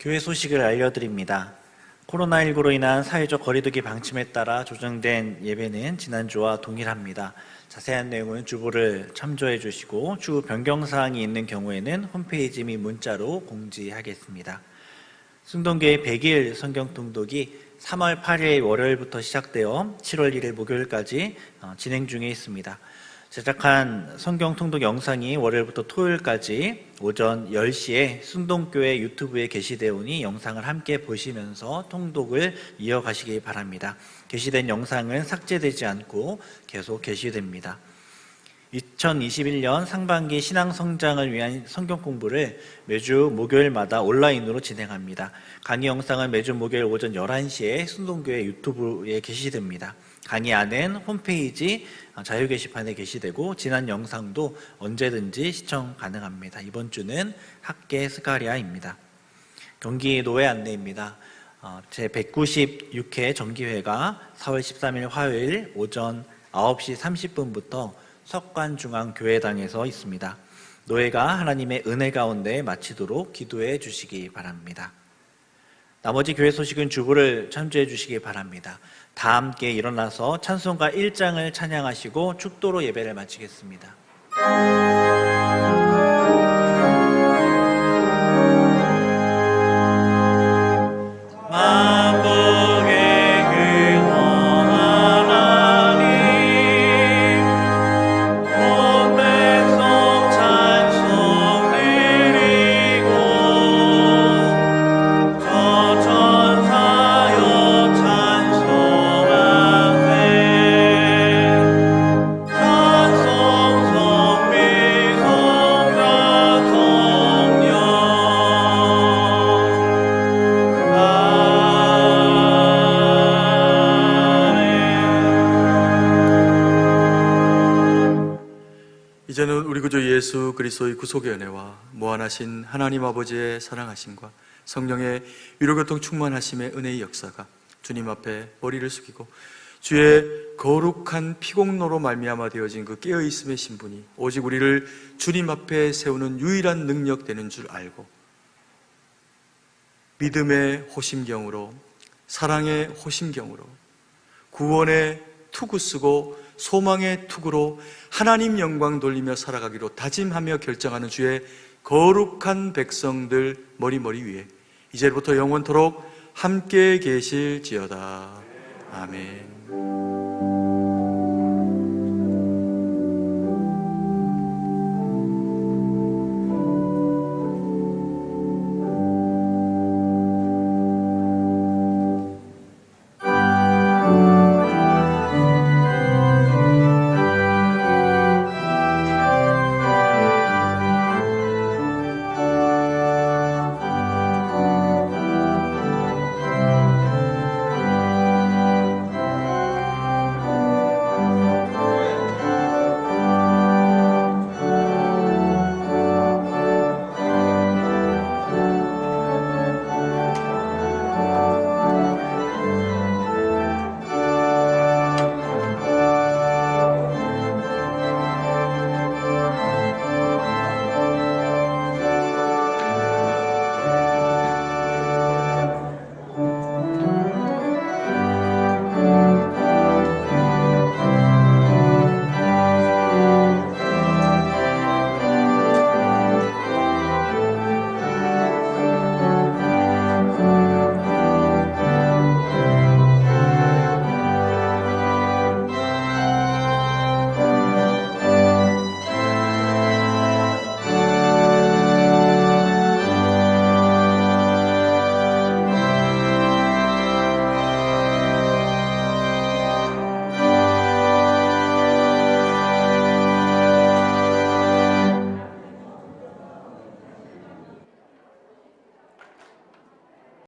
Speaker 1: 교회 소식을 알려드립니다. 코로나19로 인한 사회적 거리두기 방침에 따라 조정된 예배는 지난주와 동일합니다. 자세한 내용은 주보를 참조해 주시고 추후 변경사항이 있는 경우에는 홈페이지 및 문자로 공지하겠습니다. 승동교회 100일 성경통독이 3월 8일 월요일부터 시작되어 7월 1일 목요일까지 진행 중에 있습니다. 제작한 성경통독 영상이 월요일부터 토요일까지 오전 10시에 순동교회 유튜브에 게시되어 오니 영상을 함께 보시면서 통독을 이어가시기 바랍니다. 게시된 영상은 삭제되지 않고 계속 게시됩니다. 2021년 상반기 신앙성장을 위한 성경 공부를 매주 목요일마다 온라인으로 진행합니다. 강의 영상은 매주 목요일 오전 11시에 순동교회 유튜브에 게시됩니다. 강의 안은 홈페이지 자유 게시판에 게시되고 지난 영상도 언제든지 시청 가능합니다. 이번 주는 학계 스가리아입니다. 경기 노회 안내입니다. 제196회 정기회가 4월 13일 화요일 오전 9시 30분부터 석관중앙교회당에서 있습니다. 노회가 하나님의 은혜 가운데 마치도록 기도해 주시기 바랍니다. 나머지 교회 소식은 주보를 참조해 주시기 바랍니다. 다 함께 일어나서 찬송가 1장을 찬양하시고 축도로 예배를 마치겠습니다.
Speaker 3: 이제는 우리 구주 예수 그리스도의 구속의 은혜와 무한하신 하나님 아버지의 사랑하심과 성령의 위로교통 충만하심의 은혜의 역사가 주님 앞에 머리를 숙이고 주의 거룩한 피공로로 말미암아 되어진 그 깨어있음의 신분이 오직 우리를 주님 앞에 세우는 유일한 능력 되는 줄 알고 믿음의 호심경으로 사랑의 호심경으로 구원의 투구 쓰고 소망의 투구로 하나님 영광 돌리며 살아가기로 다짐하며 결정하는 주의 거룩한 백성들 머리머리 위에 이제부터 영원토록 함께 계실지어다. 아멘.